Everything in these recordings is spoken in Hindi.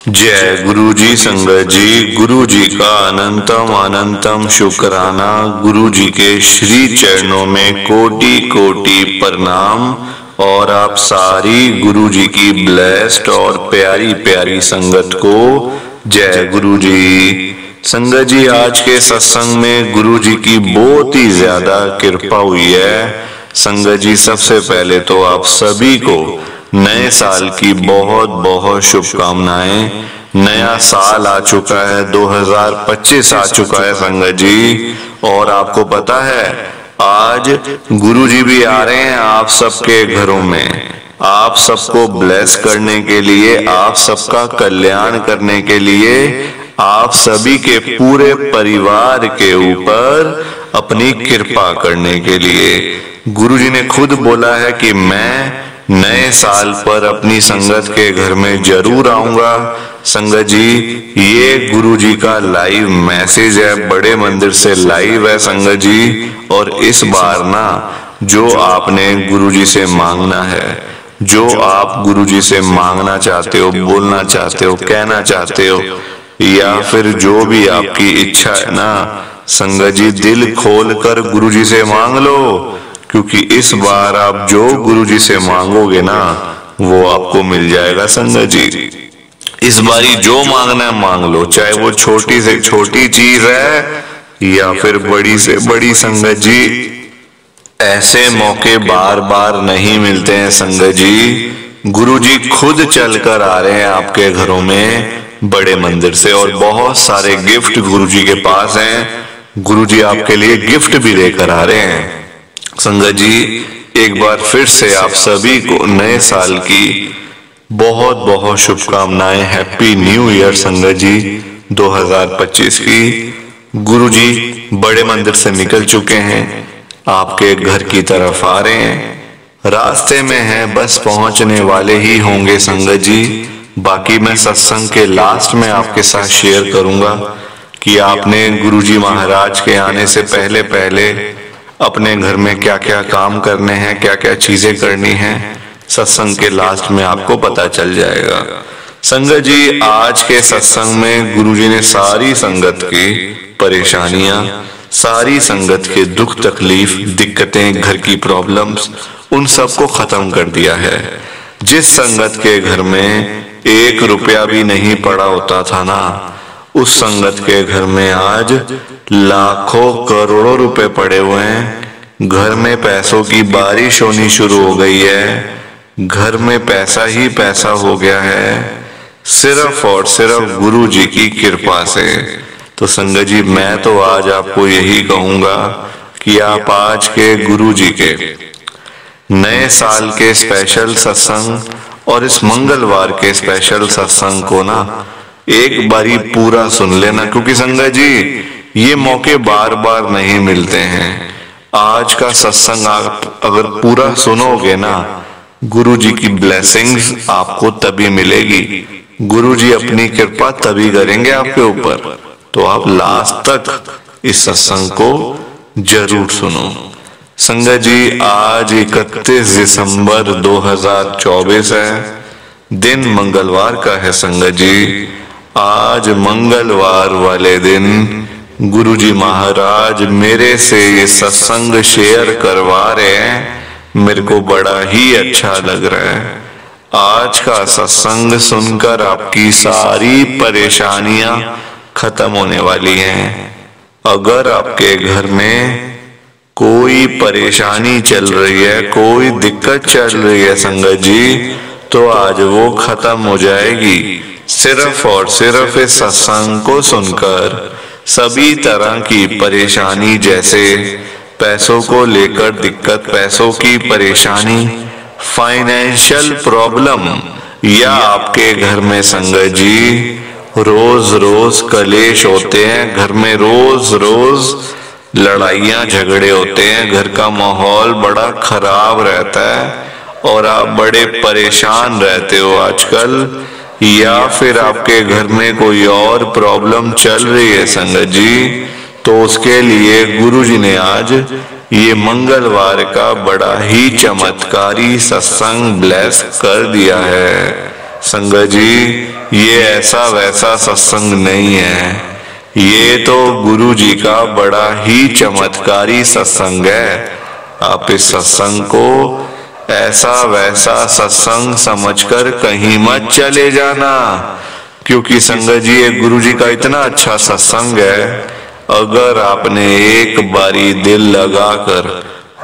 जय गुरु जी। संगत जी, गुरु जी का अनंतम अनंतम शुक्राना। गुरु जी के श्री चरणों में कोटि कोटि प्रणाम। और आप सारी गुरु जी की ब्लेस्ड और प्यारी प्यारी संगत को जय गुरु जी। संगत जी, आज के सत्संग में गुरु जी की बहुत ही ज्यादा कृपा हुई है। संगत जी, सबसे पहले तो आप सभी को नए साल की बहुत बहुत शुभकामनाएं। नया साल आ चुका है, 2025 आ चुका है संगत जी। और आपको पता है, आज गुरु जी भी आ रहे हैं आप सबके घरों में, आप सबको ब्लेस करने के लिए, आप सबका कल्याण करने के लिए, आप सभी के पूरे परिवार के ऊपर अपनी कृपा करने के लिए। गुरु जी ने खुद बोला है कि मैं नए साल पर अपनी संगत के घर में जरूर आऊंगा। संगत जी, ये गुरु जी का लाइव मैसेज है, बड़े मंदिर से लाइव है संगत जी। और इस बार ना, जो आपने गुरु जी से मांगना है, जो आप गुरु जी से मांगना चाहते हो, बोलना चाहते हो, कहना चाहते हो, या फिर जो भी आपकी इच्छा है ना संगत जी, दिल खोल कर गुरु जी से मांग लो। क्योंकि इस बार आप जो गुरु जी से मांगोगे ना, वो आपको मिल जाएगा संगत जी। इस बारी जो मांगना है मांग लो, चाहे वो छोटी से छोटी चीज है या फिर बड़ी से बड़ी। संगत जी, ऐसे मौके बार बार नहीं मिलते हैं संगत जी। गुरु जी खुद चलकर आ रहे हैं आपके घरों में बड़े मंदिर से, और बहुत सारे गिफ्ट गुरु जी के पास हैं। गुरु जी आपके लिए गिफ्ट भी लेकर आ रहे हैं। संगत जी, एक बार फिर से आप सभी को नए साल की बहुत बहुत शुभकामनाएं। हैप्पी न्यू ईयर संगत जी 2025 की। गुरु जी बड़े मंदिर से निकल चुके हैं, आपके घर की तरफ आ रहे हैं, रास्ते में हैं, बस पहुंचने वाले ही होंगे संगत जी। बाकी मैं सत्संग के लास्ट में आपके साथ शेयर करूंगा कि आपने गुरु जी महाराज के आने से पहले पहले अपने घर में क्या क्या काम करने हैं, क्या क्या चीजें करनी हैं। सत्संग के लास्ट में आपको पता चल जाएगा। संगत जी, आज के सत्संग में गुरु जी ने सारी संगत की परेशानियां, सारी संगत के दुख तकलीफ, दिक्कतें, घर की प्रॉब्लम्स, उन सबको खत्म कर दिया है। जिस संगत के घर में 1 रुपया भी नहीं पड़ा होता था ना, उस संगत के घर में आज लाखों करोड़ों रुपए पड़े हुए हैं। घर में पैसों की बारिश होनी शुरू हो गई है। घर में पैसा ही पैसा हो गया है, सिर्फ और सिर्फ गुरु जी की कृपा से। तो संगत जी, मैं तो आज आपको यही कहूंगा कि आप आज के गुरु जी के नए साल के स्पेशल सत्संग और इस मंगलवार के स्पेशल सत्संग को ना एक बारी पूरा सुन लेना। क्योंकि संगत जी, ये मौके बार बार नहीं मिलते हैं। आज का सत्संग आप अगर पूरा सुनोगे ना, गुरु जी की ब्लेसिंग्स आपको तभी मिलेगी। गुरु जी अपनी कृपा तभी करेंगे आपके ऊपर। तो आप लास्ट तक इस सत्संग को जरूर सुनो। संगत जी, आज 31 दिसंबर 2024 है, दिन मंगलवार का है संगत जी। आज मंगलवार वाले दिन गुरु जी महाराज मेरे से ये सत्संग शेयर करवा रहे हैं। मेरे को बड़ा ही अच्छा लग रहा है। आज का सत्संग सुनकर आपकी सारी परेशानियां खत्म होने वाली हैं। अगर आपके घर में कोई परेशानी चल रही है, कोई दिक्कत चल रही है संगत जी, तो आज वो खत्म हो जाएगी सिर्फ और सिर्फ इस सत्संग को सुनकर। सभी तरह की परेशानी, जैसे पैसों को लेकर दिक्कत, पैसों की परेशानी, फाइनेंशियल प्रॉब्लम, या आपके घर में संगत जी रोज रोज कलेश होते हैं, घर में रोज रोज लड़ाइयां झगड़े होते हैं, घर का माहौल बड़ा खराब रहता है और आप बड़े परेशान रहते हो आजकल, या फिर आपके घर में कोई और प्रॉब्लम चल रही है संगत जी, तो उसके लिए गुरु जी ने आज ये मंगलवार का बड़ा ही चमत्कारी सत्संग ब्लेस कर दिया है। संगत जी, ये ऐसा वैसा सत्संग नहीं है, ये तो गुरु जी का बड़ा ही चमत्कारी सत्संग है। आप इस सत्संग को ऐसा वैसा सत्संग समझकर कहीं मत चले जाना, क्योंकि संगत जी ये गुरु जी का इतना अच्छा सत्संग है। अगर आपने एक बारी दिल लगाकर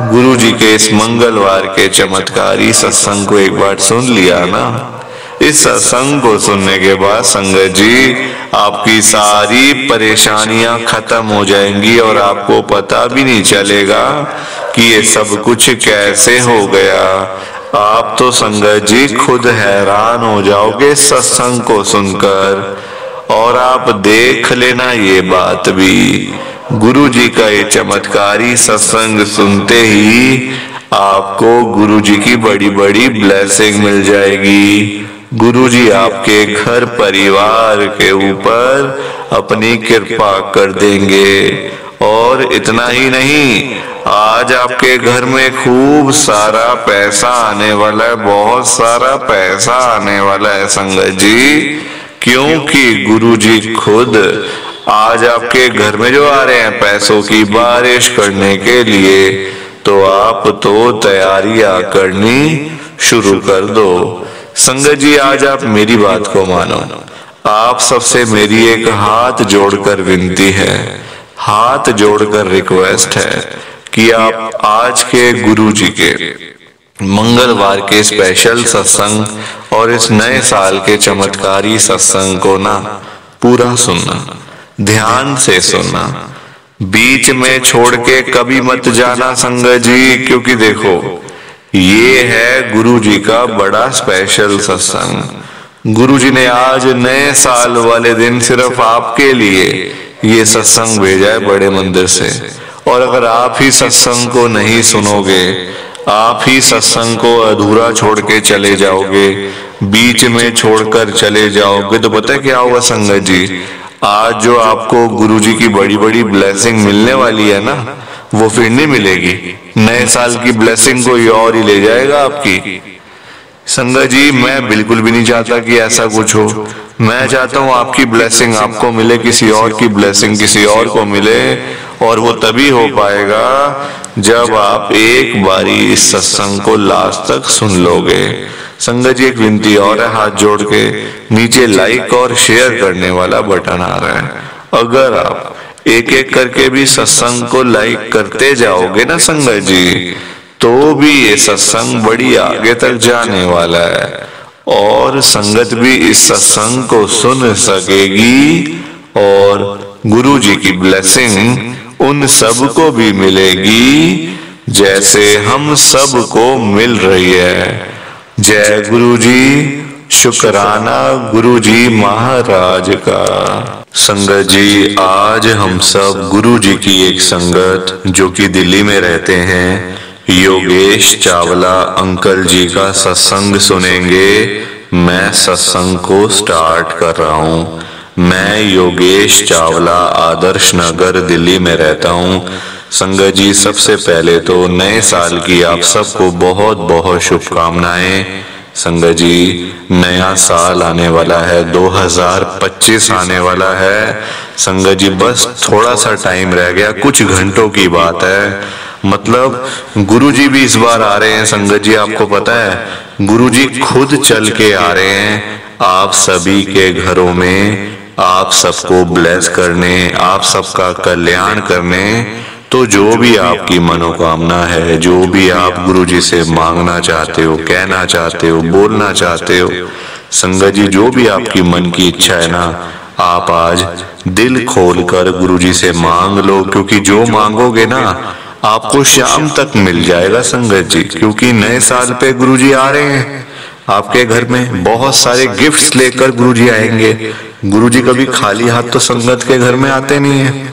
गुरु जी के इस मंगलवार के चमत्कारी सत्संग को एक बार सुन लिया ना, इस सत्संग को सुनने के बाद संगत जी आपकी सारी परेशानियां खत्म हो जाएंगी और आपको पता भी नहीं चलेगा कि ये सब कुछ कैसे हो गया। आप तो संगत जी खुद हैरान हो जाओगे सत्संग को सुनकर। और आप देख लेना ये बात भी, गुरु जी का ये चमत्कारी सत्संग सुनते ही आपको गुरु जी की बड़ी बड़ी ब्लेसिंग मिल जाएगी। गुरु जी आपके घर परिवार के ऊपर अपनी कृपा कर देंगे। और इतना ही नहीं, आज आपके घर में खूब सारा पैसा आने वाला है, बहुत सारा पैसा आने वाला है संगत जी, क्योंकि गुरु जी खुद आज आपके घर में जो आ रहे हैं पैसों की बारिश करने के लिए। तो आप तो तैयारियां करनी शुरू कर दो। संगत जी आज आप मेरी बात को मानो। आप सबसे मेरी एक हाथ जोड़कर विनती है, हाथ जोड़कर रिक्वेस्ट है कि आप आज के गुरु जी के मंगलवार के स्पेशल सत्संग और इस नए साल के चमत्कारी सत्संग को ना पूरा सुनना, ध्यान से सुनना, बीच में छोड़ के कभी मत जाना संगत जी, क्योंकि देखो ये है गुरु जी का बड़ा स्पेशल सत्संग। गुरु जी ने आज नए साल वाले दिन सिर्फ आपके लिए ये सत्संग भेजा है बड़े मंदिर से। और अगर आप ही सत्संग को नहीं सुनोगे, आप ही सत्संग को अधूरा छोड़ के चले जाओगे, बीच में छोड़कर चले जाओगे, तो पता है क्या होगा संगत जी, आज जो आपको गुरु जी की बड़ी बड़ी ब्लेसिंग मिलने वाली है ना, वो फिर नहीं मिलेगी। नए साल की ब्लेसिंग कोई और ही ले जाएगा आपकी। संगत जी मैं बिल्कुल भी नहीं चाहता कि ऐसा कुछ हो। मैं चाहता हूँ आपकी ब्लेसिंग आपको मिले, किसी और की ब्लेसिंग किसी और को मिले। और वो तभी हो पाएगा जब आप एक बारी इस सत्संग को लास्ट तक सुन लोगे। संगत जी एक विनती और है, हाथ जोड़ के नीचे लाइक और शेयर करने वाला बटन आ रहा है, अगर आप एक एक करके भी सत्संग को लाइक करते जाओगे ना संगत जी, तो भी ये सत्संग बड़ी आगे तक जाने वाला है और संगत भी इस सत्संग को सुन सकेगी और गुरु जी की ब्लेसिंग उन सब को भी मिलेगी जैसे हम सब को मिल रही है। जय गुरु जी, शुक्राना गुरु जी महाराज का। संगत जी आज हम सब गुरु जी की एक संगत जो कि दिल्ली में रहते हैं, योगेश चावला अंकल जी का सत्संग सुनेंगे। मैं सत्संग को स्टार्ट कर रहा हूँ। मैं योगेश चावला आदर्श नगर दिल्ली में रहता हूँ। संगत जी सबसे पहले तो नए साल की आप सबको बहुत बहुत शुभकामनाएं। संगत जी नया साल आने वाला है, 2025 आने वाला है। संगत जी बस थोड़ा सा टाइम रह गया, कुछ घंटों की बात है। मतलब गुरुजी भी इस बार आ रहे हैं संगत जी, आपको पता है गुरुजी खुद चल के आ रहे हैं आप सभी के घरों में, आप सबको ब्लेस करने, आप सबका कल्याण करने। तो जो भी आपकी मनोकामना है, जो भी आप गुरुजी से मांगना चाहते हो, कहना चाहते हो, बोलना चाहते हो, संगत जी जो भी आपकी मन की इच्छा है ना, आप आज दिल खोलकर गुरुजी से मांग लो, क्योंकि जो मांगोगे ना आपको शाम तक मिल जाएगा संगत जी। क्योंकि नए साल पे गुरुजी आ रहे हैं आपके घर में, बहुत सारे गिफ्ट्स लेकर गुरुजी आएंगे। गुरुजी कभी खाली हाथ तो संगत के घर में आते नहीं है,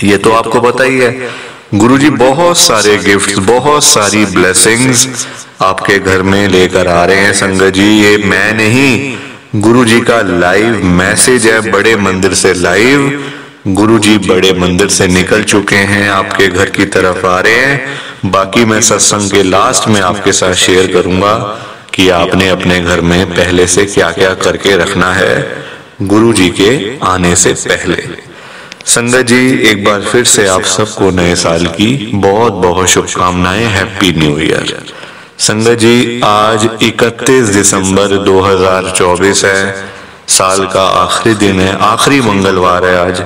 ये तो आपको पता ही है। गुरुजी बहुत सारे गिफ्ट्स, बहुत सारी ब्लेसिंग्स आपके घर में लेकर आ रहे हैं संगत जी। ये मैं नहीं, गुरुजी का लाइव मैसेज है बड़े मंदिर से लाइव। गुरुजी बड़े मंदिर से निकल चुके हैं, आपके घर की तरफ आ रहे हैं। बाकी मैं सत्संग के लास्ट में आपके साथ शेयर करूंगा। कि आपने अपने घर में पहले से क्या क्या करके रखना है गुरु जी के आने से पहले। संगत जी, एक बार फिर से आप सबको नए साल की बहुत बहुत शुभकामनाएं। Happy new year. संगत जी, आज 31 दिसंबर 2024 है। साल का आखिरी दिन है, आखिरी मंगलवार है आज।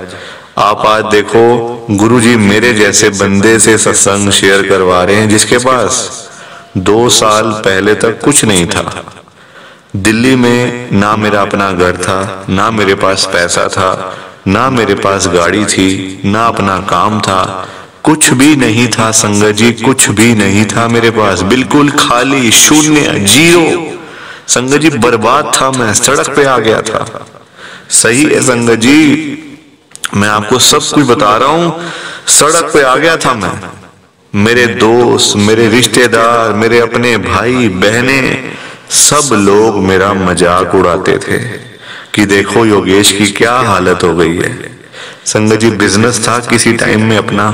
आप आज देखो, गुरु जी मेरे जैसे बंदे से सत्संग शेयर करवा रहे हैं जिसके पास 2 साल पहले तक कुछ नहीं था। दिल्ली में ना मेरा अपना घर था, ना मेरे पास पैसा था, ना मेरे पास गाड़ी थी, ना अपना काम था, कुछ भी नहीं था संगत जी, कुछ भी नहीं था मेरे पास। बिल्कुल खाली, शून्य, जीरो। संगत जी बर्बाद था, मैं सड़क पे आ गया था। सही है संगत जी, मैं आपको सब कुछ बता रहा हूं। सड़क पे आ गया था मैं। मेरे दोस्त, मेरे रिश्तेदार, मेरे अपने भाई बहने, सब लोग मेरा मजाक उड़ाते थे कि देखो योगेश की क्या हालत हो गई है। संगत जी बिजनेस था किसी टाइम में अपना,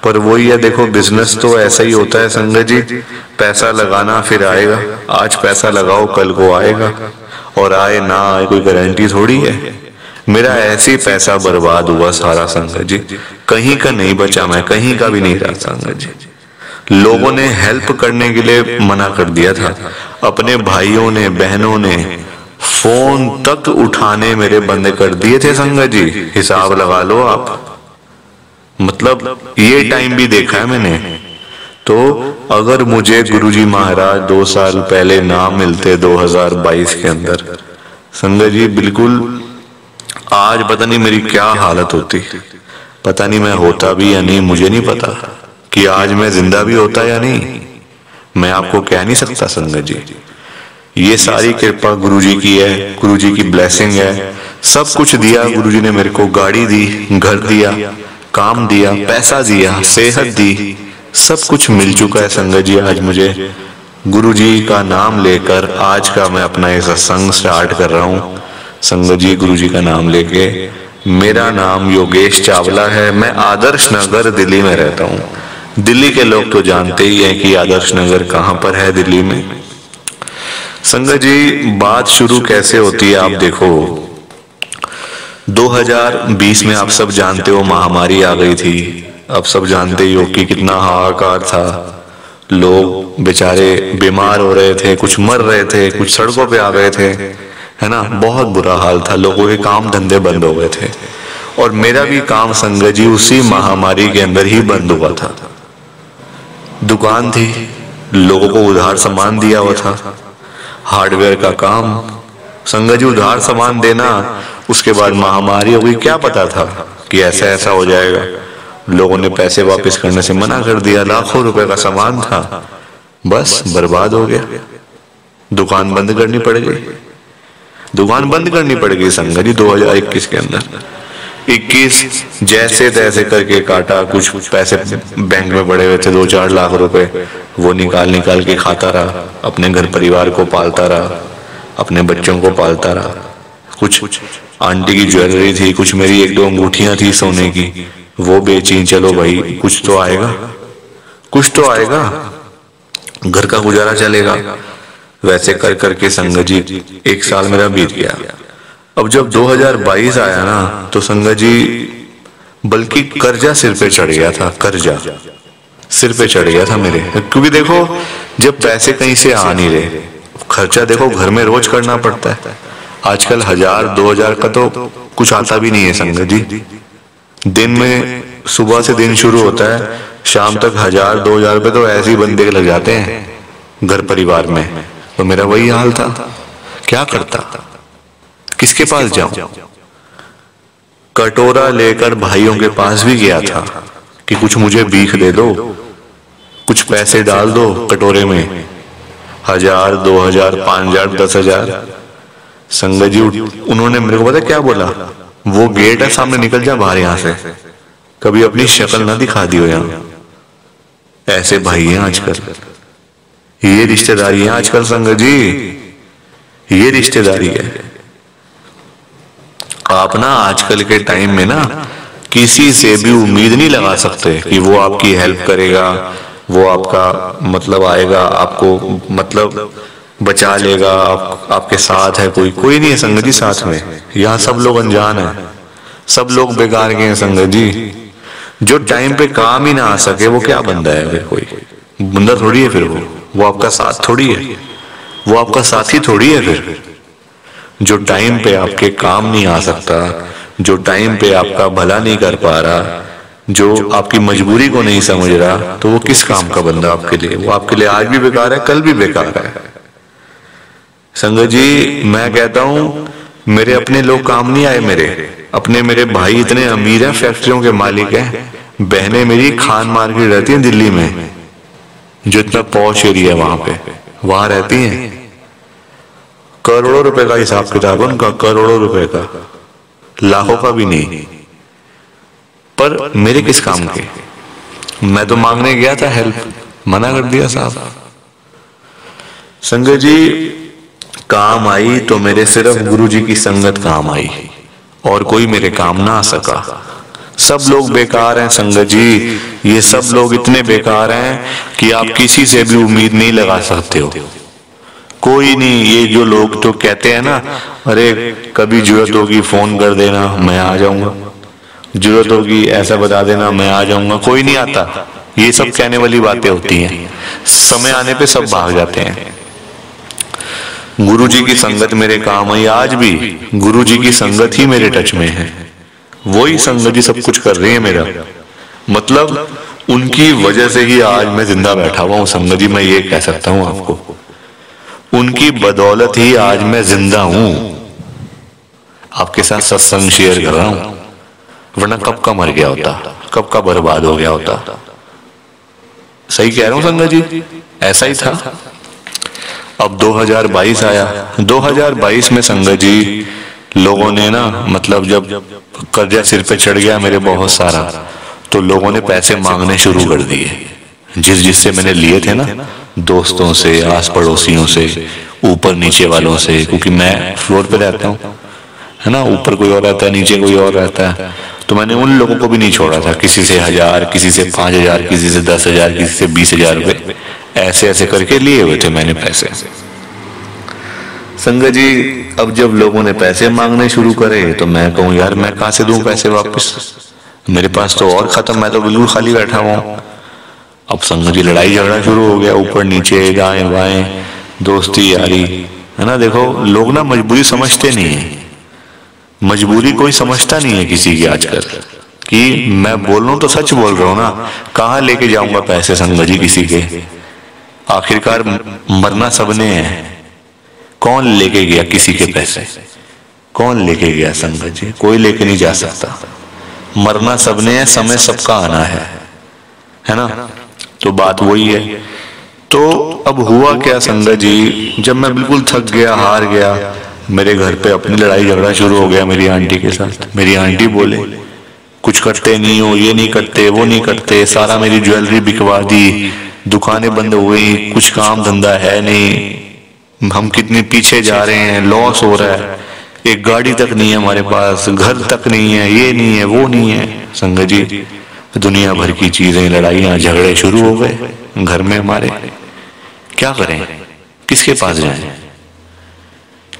पर वही है, देखो बिजनेस तो ऐसा ही होता है संगत जी, पैसा लगाना फिर आएगा। आज पैसा लगाओ कल को आएगा, और आए ना आए कोई गारंटी थोड़ी है। मेरा ऐसे ही पैसा बर्बाद हुआ सारा संगत जी, कहीं का नहीं बचा, मैं कहीं का भी नहीं रहा संगत जी। लोगों ने हेल्प करने के लिए मना कर दिया था, अपने भाइयों ने बहनों ने फोन तक उठाने मेरे बंद कर दिए थे संगत जी। हिसाब लगा लो आप, मतलब ये टाइम भी देखा है मैंने। तो अगर मुझे गुरुजी महाराज 2 साल पहले ना मिलते 2022 के अंदर संगत जी, बिल्कुल आज पता नहीं मेरी क्या हालत होती। पता नहीं मैं होता भी या नहीं, मुझे नहीं पता कि आज मैं जिंदा भी होता या नहीं, मैं आपको कह नहीं सकता संगत जी। ये सारी कृपा गुरुजी की है, गुरुजी की ब्लेसिंग है। सब कुछ दिया गुरुजी ने मेरे को, गाड़ी दी, घर दिया, काम दिया, पैसा दिया, सेहत दी, सब कुछ मिल चुका है संगत जी। आज मुझे गुरुजी का नाम लेकर आज का मैं अपना ये सत्संग स्टार्ट कर रहा हूँ संगत जी, गुरुजी का नाम लेके। मेरा नाम योगेश चावला है, मैं आदर्श नगर दिल्ली में रहता हूँ। दिल्ली के लोग तो जानते ही हैं कि आदर्श नगर कहाँ पर है दिल्ली में। संगत जी बात शुरू कैसे होती है आप देखो, 2020 में आप सब जानते हो महामारी आ गई थी। आप सब जानते ही हो कि कितना हाहाकार था, लोग बेचारे बीमार हो रहे थे, कुछ मर रहे थे, कुछ सड़कों पे आ गए थे, है ना। बहुत बुरा हाल था, लोगों के काम धंधे बंद हो गए थे। और मेरा भी काम संगत जी उसी महामारी के अंदर ही बंद हुआ था। दुकान थी, लोगों को उधार सामान दिया हुआ था, हार्डवेयर का काम संगत जी, उधार सामान देना। उसके बाद महामारी हो गई, क्या पता था कि ऐसा ऐसा हो जाएगा। लोगों ने पैसे वापस करने से मना कर दिया, लाखों रुपए का सामान था, बस बर्बाद हो गया। दुकान बंद करनी पड़ गई, दुकान बंद करनी पड़ गई संगत जी 2021 के अंदर। 21 जैसे तैसे करके काटा, कुछ पैसे बैंक में पड़े हुए थे 2-4 लाख रुपए, वो निकाल के खाता रहा, अपने घर परिवार को पालता रहा, अपने बच्चों को पालता रहा। कुछ आंटी की ज्वेलरी थी, कुछ मेरी 1-2 अंगूठियां थी सोने की, वो बेची। चलो भाई कुछ तो आएगा, कुछ तो आएगा, घर का गुजारा चलेगा। वैसे कर करके संगत जी 1 साल मेरा बीत गया। अब जब 2022 आया ना तो संगत जी बल्कि कर्जा सिर पे चढ़ गया था, कर्जा सिर पे चढ़ गया था मेरे। क्योंकि देखो जब पैसे कहीं से आ नहीं रहे, खर्चा देखो घर में रोज करना पड़ता है। आजकल 1000-2000 का तो कुछ आता भी नहीं है संगत जी। दिन में सुबह से दिन शुरू होता है, शाम तक 1000-2000 रुपए तो ऐसे ही बंदे के लग जाते हैं घर परिवार में। तो मेरा वही हाल था, क्या करता, किसके पास जाऊं। कटोरा लेकर भाइयों के पास भी गया था कि कुछ मुझे भीख दे दो, कुछ पैसे डाल दो कटोरे में, 1000, 2000, 5000, 10,000। संगत जी उन्होंने मेरे को पता क्या बोला, वो गेट है सामने, निकल जा बाहर यहाँ से, कभी अपनी शक्ल ना दिखा दियो यहाँ। ऐसे भाई हैं आजकल, ये रिश्तेदारी है आजकल संगत जी, ये रिश्तेदारी है। आप ना आजकल के टाइम में ना किसी से भी उम्मीद नहीं लगा सकते कि वो आपकी हेल्प करेगा, वो आपका मतलब आएगा, आपको मतलब बचा लेगा, आपके साथ है, कोई नहीं है संगत जी साथ में। यहाँ सब लोग अनजान है, सब लोग बेकार के हैं संगत जी। जो टाइम पे काम ही ना आ सके वो क्या बंदा है फिर? कोई बंदा थोड़ी है फिर वो आपका साथ थोड़ी है, वो आपका साथी थोड़ी है फिर। जो टाइम पे आपके काम नहीं आ सकता, जो टाइम पे आपका भला नहीं कर पा रहा, जो आपकी मजबूरी को नहीं समझ रहा, तो वो किस काम का बंदा आपके लिए? वो आपके लिए आज भी बेकार है, कल भी बेकार है। संगत जी मैं कहता हूं, मेरे अपने लोग काम नहीं आए। मेरे भाई इतने अमीर हैं, फैक्ट्रियों के मालिक हैं। बहनें मेरी खान मार्केट रहती हैं दिल्ली में, जो इतना पॉश एरिया है वहां पे, वहां रहती हैं। करोड़ों रुपए का हिसाब किताब उनका, करोड़ों रुपए का, लाखों का भी नहीं। पर मेरे किस काम के? मैं तो मांगने गया था हेल्प, मना कर दिया साहब। संगत जी काम आई तो मेरे सिर्फ गुरु जी की संगत काम आई, और कोई मेरे काम ना आ सका। सब लोग बेकार हैं संगत जी, ये सब लोग इतने बेकार हैं कि आप किसी से भी उम्मीद नहीं लगा सकते हो। कोई नहीं, ये जो लोग तो कहते हैं ना, अरे कभी जरूरत होगी फोन कर देना मैं आ जाऊंगा, जरूरत होगी ऐसा बता देना मैं आ जाऊंगा, कोई नहीं आता। ये सब कहने वाली बातें होती हैं, समय आने पे सब भाग जाते हैं। गुरु जी की संगत मेरे काम आई, आज भी गुरु जी की संगत ही मेरे टच में है। वही संगत जी सब कुछ कर रही है मेरा, मतलब उनकी वजह से ही आज मैं जिंदा बैठा हुआ हूँ संगत जी। मैं ये कह सकता हूँ आपको, उनकी बदौलत ही आज मैं जिंदा हूं, आपके साथ सत्संग शेयर कर रहा हूं। वरना कब का मर गया होता, कब का बर्बाद हो गया होता। सही कह रहा हूं संगत जी, ऐसा ही था। अब 2022 आया, 2022 में संगत जी लोगों ने ना, मतलब जब कर्जा सिर पे चढ़ गया मेरे बहुत सारा, तो लोगों ने पैसे मांगने शुरू कर दिए। जिससे मैंने लिए थे ना, दोस्तों से, आस पड़ोसियों से, ऊपर नीचे वालों से, क्योंकि मैं फ्लोर पे रहता हूँ, है ना, ऊपर कोई और रहता है, नीचे कोई और रहता है, तो मैंने उन लोगों को भी नहीं छोड़ा था। किसी से 1000, किसी से 5000, किसी से 10,000, किसी से 20,000 रुपए, ऐसे ऐसे करके लिए हुए थे मैंने पैसे। संगत जी अब जब लोगों ने पैसे मांगने शुरू करे तो मैं कहूँ यार मैं कहाँ से दूं पैसे वापस, मेरे पास तो और खत्म, मैं तो बिल्कुल खाली बैठा हुआ हूँ। अब संगत जी लड़ाई झगड़ा शुरू हो गया, ऊपर नीचे, दाएं बाएं, दोस्ती यारी, है ना। देखो लोग ना मजबूरी समझते नहीं है, मजबूरी कोई समझता नहीं है किसी की आजकल, कि मैं बोल रहा हूं तो सच बोल रहा हूं ना, कहाँ लेके जाऊंगा पैसे संगत जी किसी के? आखिरकार मरना सबने है, कौन लेके गया किसी के पैसे? कौन लेके गया संगत जी? कोई लेके नहीं जा सकता। मरना सबने है, समय सबका आना है ना। तो बात वही है। तो अब हुआ क्या संगत जी, जब मैं बिल्कुल थक गया, हार गया, मेरे घर पे अपनी लड़ाई झगड़ा शुरू हो गया मेरी आंटी के साथ। मेरी आंटी बोले कुछ करते नहीं हो, ये नहीं करते, वो नहीं करते, सारा मेरी ज्वेलरी बिकवा दी, दुकानें बंद हो गई, कुछ काम धंधा है नहीं, हम कितने पीछे जा रहे हैं, लॉस हो रहा है, एक गाड़ी तक नहीं है हमारे पास, घर तक नहीं है, ये नहीं है, वो नहीं है। संगत जी दुनिया भर की चीजें, लड़ाइयां झगड़े शुरू हो गए घर में हमारे। क्या करें, किसके पास जाएं?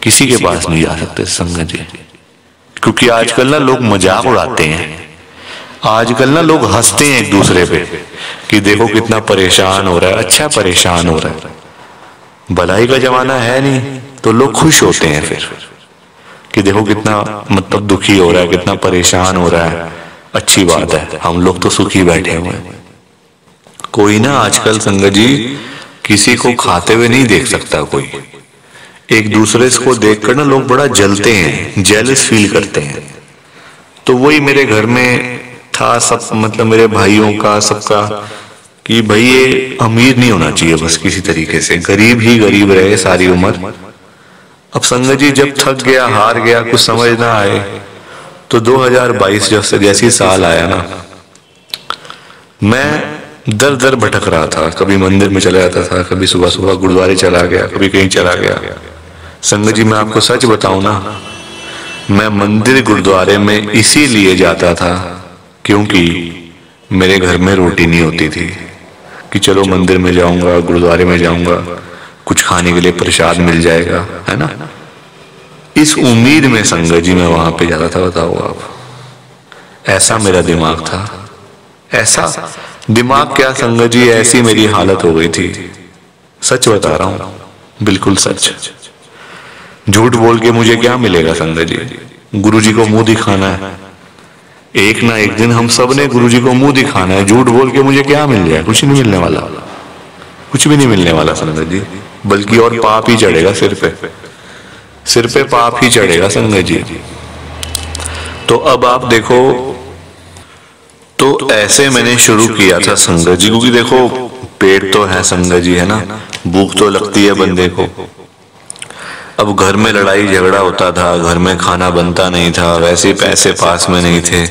किसी के पास नहीं जा सकते संगत जी, क्योंकि आजकल ना लोग मजाक उड़ाते हैं, आजकल ना लोग हंसते हैं एक दूसरे पे कि देखो कितना परेशान हो रहा है। अच्छा परेशान हो रहा है, भलाई का जमाना है नहीं तो लोग खुश होते हैं फिर कि देखो कितना मतलब दुखी हो रहा है, कितना परेशान हो रहा है। अच्छी बात है, हम लोग तो सुखी बैठे हुए हैं। कोई ना आजकल संगत जी किसी को खाते हुए नहीं देख सकता कोई, एक दूसरे को देखकर ना लोग बड़ा जलते हैं, जेलस फील करते हैं। तो वही मेरे घर में था सब, मतलब मेरे भाइयों का सबका, कि भाई ये अमीर नहीं होना चाहिए बस किसी तरीके से, गरीब ही गरीब रहे सारी उम्र। अब संगत जी जब थक गया, हार गया, कुछ समझ ना आए, तो 2022 जब से जैसी साल आया ना, मैं दर दर भटक रहा था। कभी मंदिर में चला जाता था, कभी सुबह सुबह गुरुद्वारे चला गया, कभी कहीं चला गया। संगत जी मैं आपको सच बताऊं ना, मैं मंदिर गुरुद्वारे में इसीलिए जाता था क्योंकि मेरे घर में रोटी नहीं होती थी, कि चलो मंदिर में जाऊंगा, गुरुद्वारे में जाऊंगा, कुछ खाने के लिए प्रसाद मिल जाएगा, है ना। इस उम्मीद में संगत जी मैं वहां पे जाता था। बताओ आप, ऐसा मेरा दिमाग था। ऐसा दिमाग क्या संगत जी, ऐसी मेरी हालत हो गई थी। सच बता रहा हूं, बिल्कुल सच। झूठ बोल के मुझे क्या मिलेगा संगत जी? गुरु जी को मुंह दिखाना है। एक ना एक दिन हम सब ने गुरु जी को मुंह दिखाना है। झूठ बोल के मुझे क्या मिल जाए? कुछ नहीं मिलने वाला, कुछ भी नहीं मिलने वाला संगत जी, बल्कि और पाप ही चढ़ेगा सिर पे। सिर पे पाप ही चढ़ेगा संगत जी। तो अब आप देखो, तो ऐसे मैंने शुरू किया था संगत जी, क्योंकि देखो पेट तो है संगत जी, है ना, भूख तो लगती है बंदे को। अब घर में लड़ाई झगड़ा होता था, घर में खाना बनता नहीं था, वैसे पैसे पास में नहीं थे,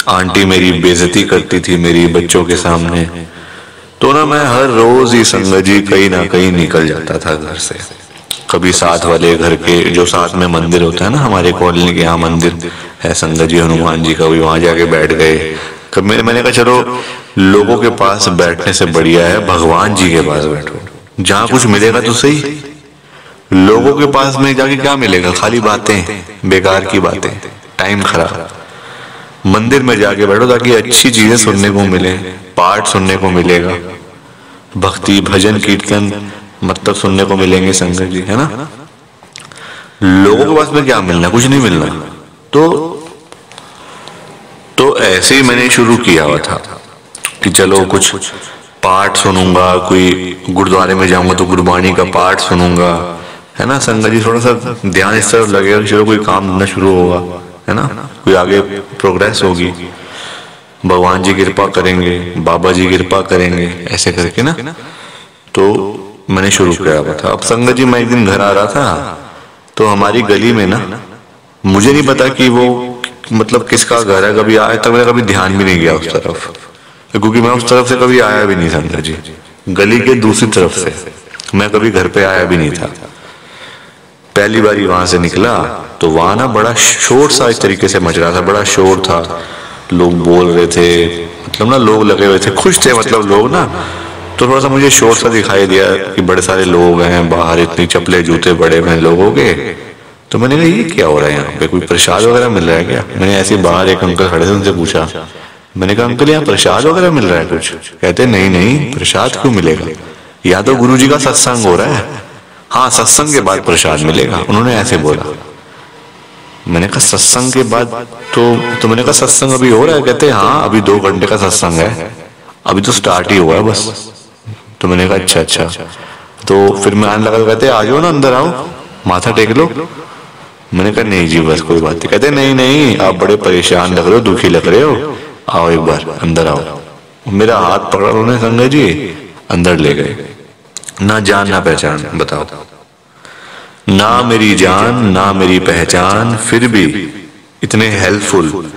आंटी मेरी बेइज्जती करती थी मेरी बच्चों के सामने। तो ना मैं हर रोज ही संगत जी कहीं ना कहीं निकल जाता था घर से। कभी साथ वाले घर के, जो साथ में मंदिर होता है ना, हमारे कॉलोनी के यहाँ मंदिर है संगत जी हनुमान जी का, भी वहां जाके बैठ गए। कभी मैंने कहा चलो लोगों के पास बैठने से बढ़िया है भगवान जी के पास बैठो, जहाँ कुछ मिलेगा तो सही। लोगों के पास में जाके क्या मिलेगा? खाली बातें, बेकार की बातें, टाइम खराब। मंदिर में जाके बैठो ताकि अच्छी चीजें सुनने को मिले, पाठ सुनने को मिलेगा, भक्ति भजन कीर्तन मतलब सुनने को मिलेंगे संगत जी, है ना। लोगों के पास में क्या मिलना? कुछ नहीं मिलना। तो ऐसे ही मैंने शुरू किया हुआ था कि चलो कुछ पाठ सुनूंगा, कोई गुरुद्वारे में जाऊंगा तो गुरबाणी का पाठ सुनूंगा, है ना संगत जी। थोड़ा सा ध्यान इस तरफ लगेगा, चलो कोई काम धंधा शुरू होगा, है ना, कोई आगे प्रोग्रेस होगी, भगवान जी कृपा करेंगे, बाबा जी कृपा करेंगे, ऐसे करके ना। तो मैंने शुरू किया हुआ था। अब संगत जी मैं एक दिन घर आ रहा था, तो हमारी गली में ना, मुझे नहीं पता कि वो मतलब किसका घर है, कभी आया तक मेरा कभी ध्यान भी नहीं गया उस तरफ, क्योंकि मैं उस तरफ से कभी आया भी नहीं संगत जी। गली के दूसरी तरफ से मैं कभी घर पे आया भी नहीं था। पहली बारी वहां से निकला तो वहां ना बड़ा शोर सा इस तरीके से मच रहा था, बड़ा शोर था, लोग बोल रहे थे, मतलब ना लोग लगे हुए थे, खुश थे मतलब लोग ना। तो थोड़ा सा मुझे शोर सा दिखाई दिया कि बड़े सारे लोग हैं बाहर, इतनी चप्पले जूते बड़े हैं लोगों के। तो मैंने कहा ये क्या हो रहा है यहाँ पे, कोई प्रसाद वगैरह मिल रहा है क्या? मैंने ऐसे बाहर एक अंकल खड़े थे, उनसे पूछा, मैंने कहा अंकल यहाँ प्रसाद वगैरह मिल रहा है कुछ? कहते नहीं नहीं, प्रसाद क्यों मिलेगा, या तो गुरु जी का सत्संग हो रहा है, हाँ सत्संग के बाद प्रसाद मिलेगा, उन्होंने ऐसे बोला। मैंने कहा सत्संग के बाद? तो मैंने कहा सत्संग अभी हो रहा है? कहते हाँ अभी 2 घंटे का सत्संग है, अभी तो स्टार्ट ही हुआ है बस। तो मैंने कहा अच्छा। तो फिर मैं आने लगा, कहते आ जाओ ना, अंदर आओ, माथा टेक लो। मैंने कहा नहीं जी बस कोई बात नहीं। कहते नहीं आप बड़े परेशान लग रहे हो, दुखी लग रहे हो, आओ एक बार अंदर आओ। मेरा हाथ पकड़ा उन्होंने संगत जी, अंदर ले गए। ना जान ना पहचान, बताओ, ना मेरी जान ना मेरी पहचान, फिर भी इतने हेल्पफुल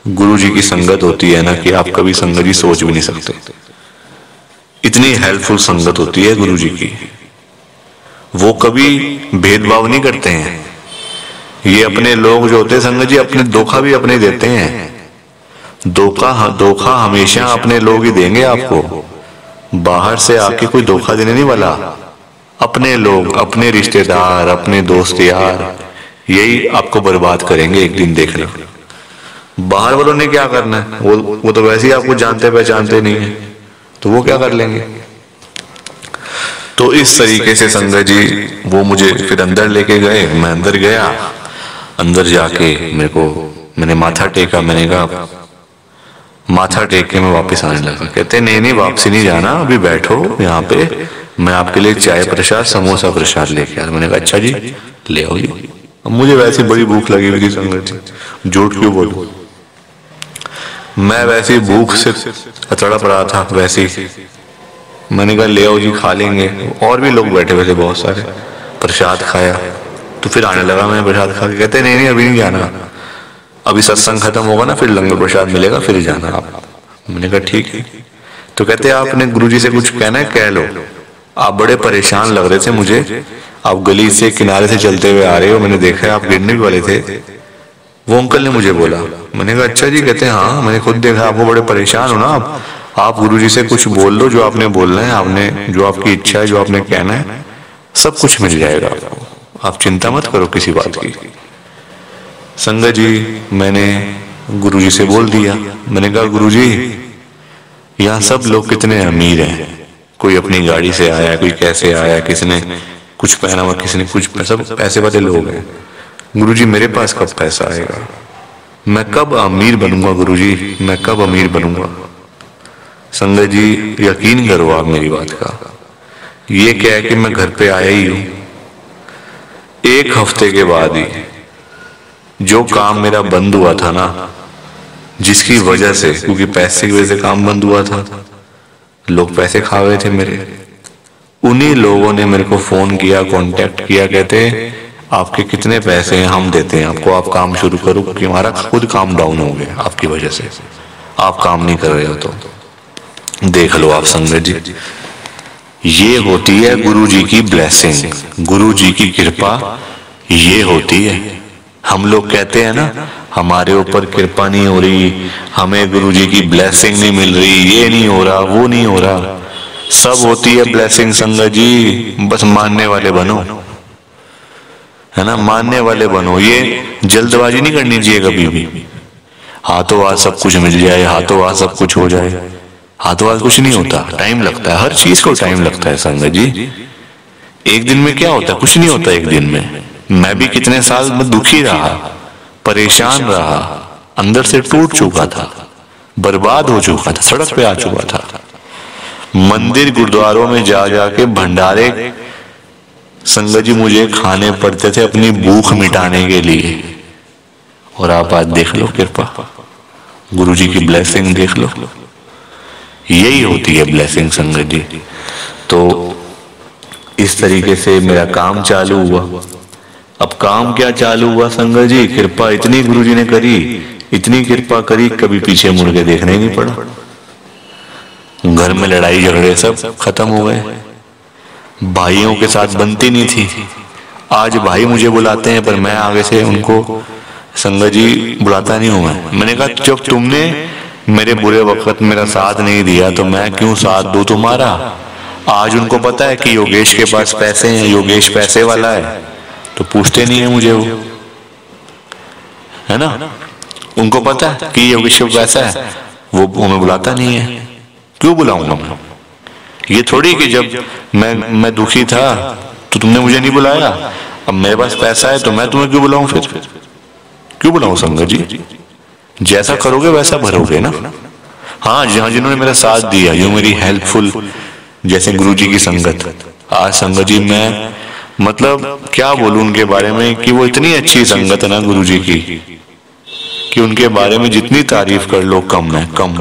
गुरु जी की संगत होती है ना कि आप कभी संगत जी सोच भी नहीं सकते। इतनी हेल्पफुल संगत होती है गुरु जी की, वो कभी भेदभाव नहीं करते हैं। ये अपने लोग जो होते हैं संगत जी, अपने धोखा भी अपने देते हैं। धोखा हमेशा अपने लोग ही देंगे आपको, बाहर से आके कोई धोखा देने नहीं वाला। अपने लोग, अपने रिश्तेदार, अपने दोस्त यार, यही आपको बर्बाद करेंगे एक दिन, देखना। बाहर वालों ने क्या करना है, वो तो वैसे ही आपको जानते पहचानते नहीं है, तो वो क्या कर लेंगे। तो इस तरीके से संगत जी वो मुझे फिर अंदर लेके गए। मैं अंदर गया, अंदर जाके मैंने माथा टेका। मैंने कहा माथा टेक के मैं वापस आने लगा। कहते नहीं वापसी नहीं जाना, अभी बैठो यहाँ पे, मैं आपके लिए चाय प्रसाद समोसा प्रसाद लेके आया। मैंने कहा अच्छा जी ले आओ जी। अब मुझे वैसे बड़ी भूख लगी हुई थी संगत जी, झूठ क्यों बोलूं, मैं वैसे भूख से तड़प रहा था वैसे ही। मैंने कहा ले आओ जी खा लेंगे। और भी लोग बैठे हुए थे बहुत सारे, प्रसाद खाया तो फिर आने लगा मैं प्रसाद खा के। कहते नहीं अभी नहीं जाना, अभी सत्संग खत्म होगा ना फिर लंगर प्रसाद मिलेगा फिर जाना आप। मैंने कहा ठीक है। तो कहते आपने गुरुजी से कुछ कहना है कह लो, आप बड़े परेशान लग रहे थे मुझे, आप गली से किनारे से चलते हुए आ रहे हो, मैंने देखा है आप गिरने भी वाले थे, वो अंकल ने मुझे बोला। मैंने कहा अच्छा जी। कहते हाँ मैंने खुद देखा आपको बड़े परेशान हो ना आप गुरुजी से कुछ बोल लो जो आपने बोलना है, आपने जो आपकी इच्छा है जो आपने कहना है। सब कुछ मिल जाएगा आपको, आप चिंता मत करो किसी बात की। संगत जी, मैंने गुरुजी से बोल दिया, मैंने कहा गुरुजी यहाँ सब लोग कितने अमीर हैं, कोई अपनी गाड़ी से आया, कोई कैसे आया, किसी ने कुछ पहना हुआ, किसी ने कुछ, सब पैसे वाले लोग हैं। गुरुजी मेरे पास कब पैसा आएगा, मैं कब अमीर बनूंगा गुरुजी, मैं कब अमीर बनूंगा। संगत जी यकीन करो आप मेरी बात का, ये क्या है कि मैं घर पे आया ही हूं, एक हफ्ते के बाद ही जो काम मेरा बंद हुआ था ना, जिसकी वजह से, क्योंकि पैसे की वजह से काम बंद हुआ था, लोग पैसे खा गए थे मेरे, उन्हीं लोगों ने मेरे को फोन किया, कांटेक्ट किया, कहते आपके कितने पैसे हैं, हम देते हैं आपको, आप काम शुरू करो, क्योंकि हमारा खुद काम डाउन हो गया आपकी वजह से, आप काम नहीं कर रहे हो। तो देख लो आप संगत जी, ये होती है गुरु जी की ब्लेसिंग, गुरु जी की कृपा ये होती है। हम लोग कहते हैं ना हमारे ऊपर कृपा नहीं हो रही, हमें गुरु जी की ब्लेसिंग नहीं मिल रही, ये नहीं हो रहा, वो नहीं हो रहा, सब होती है ब्लेसिंग संगत जी, बस मानने वाले बनो, है ना, मानने वाले बनो। ये जल्दबाजी नहीं करनी चाहिए कभी भी, हाथों हाथ सब कुछ मिल जाए, हाथों हाथ सब कुछ हो जाए, हाथों हाथ कुछ नहीं होता, टाइम लगता है, हर चीज को टाइम लगता है संगत जी। एक दिन में क्या होता है, कुछ नहीं होता एक दिन में। मैं भी कितने साल में दुखी रहा, परेशान रहा, अंदर से टूट चुका था, बर्बाद हो चुका था, सड़क पे आ चुका था, मंदिर गुरुद्वारों में जा जाके भंडारे संगत जी मुझे खाने पड़ते थे अपनी भूख मिटाने के लिए। और आप आज देख लो कृपा, गुरु जी की ब्लेसिंग देख लो, यही होती है ब्लेसिंग संगत जी। तो इस तरीके से मेरा काम चालू हुआ। अब काम क्या चालू हुआ संगत जी, कृपा इतनी गुरु जी ने करी, इतनी कृपा करी, कभी पीछे मुड़ के देखना ही नहीं पड़ा। घर में लड़ाई झगड़े सब खत्म हो गए, भाइयों के साथ बनती नहीं थी। आज भाई मुझे बुलाते हैं पर मैं आगे से उनको संगत जी बुलाता नहीं हूं। मैंने कहा जब तुमने मेरे बुरे वक्त मेरा साथ नहीं दिया तो मैं क्यों साथ दूं तुम्हारा। आज उनको पता है कि योगेश के पास पैसे हैं, योगेश पैसे वाला है, तो पूछते नहीं है मुझे, वो है ना, उनको पता है कि योगेश को पैसा है, वो हमें बुलाता नहीं है, क्यों बुलाऊंगा मैं। ये थोड़ी कि जब मैं दुखी था तो तुमने मुझे नहीं बुलाया, अब मेरे पास पैसा है तो मैं तुम्हें क्यों बुलाऊं, फिर क्यों बुलाऊं संगत जी। जैसा करोगे वैसा भरोगे ना। हाँ, जहां जिन्होंने मेरा साथ दिया, जो मेरी हेल्पफुल, जैसे गुरु जी की संगत, आज संगत जी मैं मतलब क्या बोलूं उनके बारे में, कि वो इतनी अच्छी संगत है ना गुरु जी की, कि उनके बारे में जितनी तारीफ कर लो कम है, कम,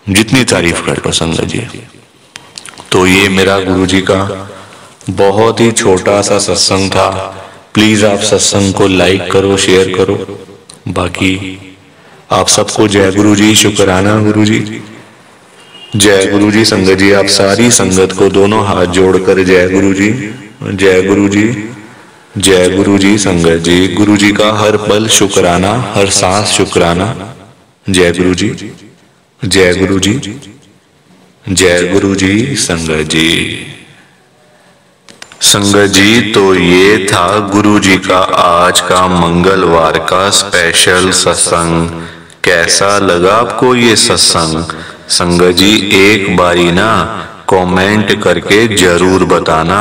जितनी तारीफ कर लो संगत जी। तो ये मेरा गुरु जी का बहुत ही छोटा सा सत्संग था। प्लीज आप सत्संग को लाइक करो, शेयर करो। बाकी आप सबको जय गुरु जी, शुक्राना गुरु जी, जय गुरु जी। संगत जी आप सारी संगत को दोनों हाथ जोड़कर जय गुरु जी, जय गुरु जी, जय गुरु जी। संगत जी गुरु जी का हर पल शुक्राना, हर सांस शुक्राना। जय गुरु जी, जय गुरु जी, जय गुरु जी। संगत जी, संगत जी तो ये था गुरु जी का आज का मंगलवार का स्पेशल सत्संग। कैसा लगा आपको ये सत्संग? संगत जी एक बारी ना कमेंट करके जरूर बताना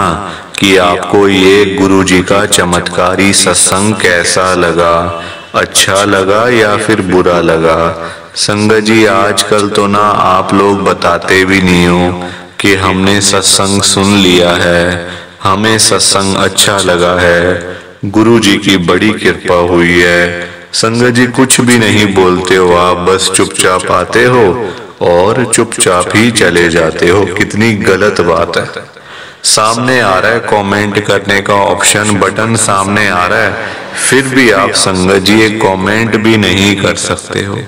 कि आपको ये गुरु जी का चमत्कारी सत्संग कैसा लगा, अच्छा लगा या फिर बुरा लगा। संगत जी आजकल तो ना आप लोग बताते भी नहीं हो कि हमने सत्संग सुन लिया है, हमें सत्संग अच्छा लगा है, गुरु जी की बड़ी कृपा हुई है। संगत जी कुछ भी नहीं बोलते हो आप, बस चुपचाप आते हो और चुपचाप ही चले जाते हो। कितनी गलत बात है। सामने आ रहा है कमेंट करने का ऑप्शन, बटन सामने आ रहा है, फिर भी आप संगत जी एक कमेंट भी नहीं कर सकते हो।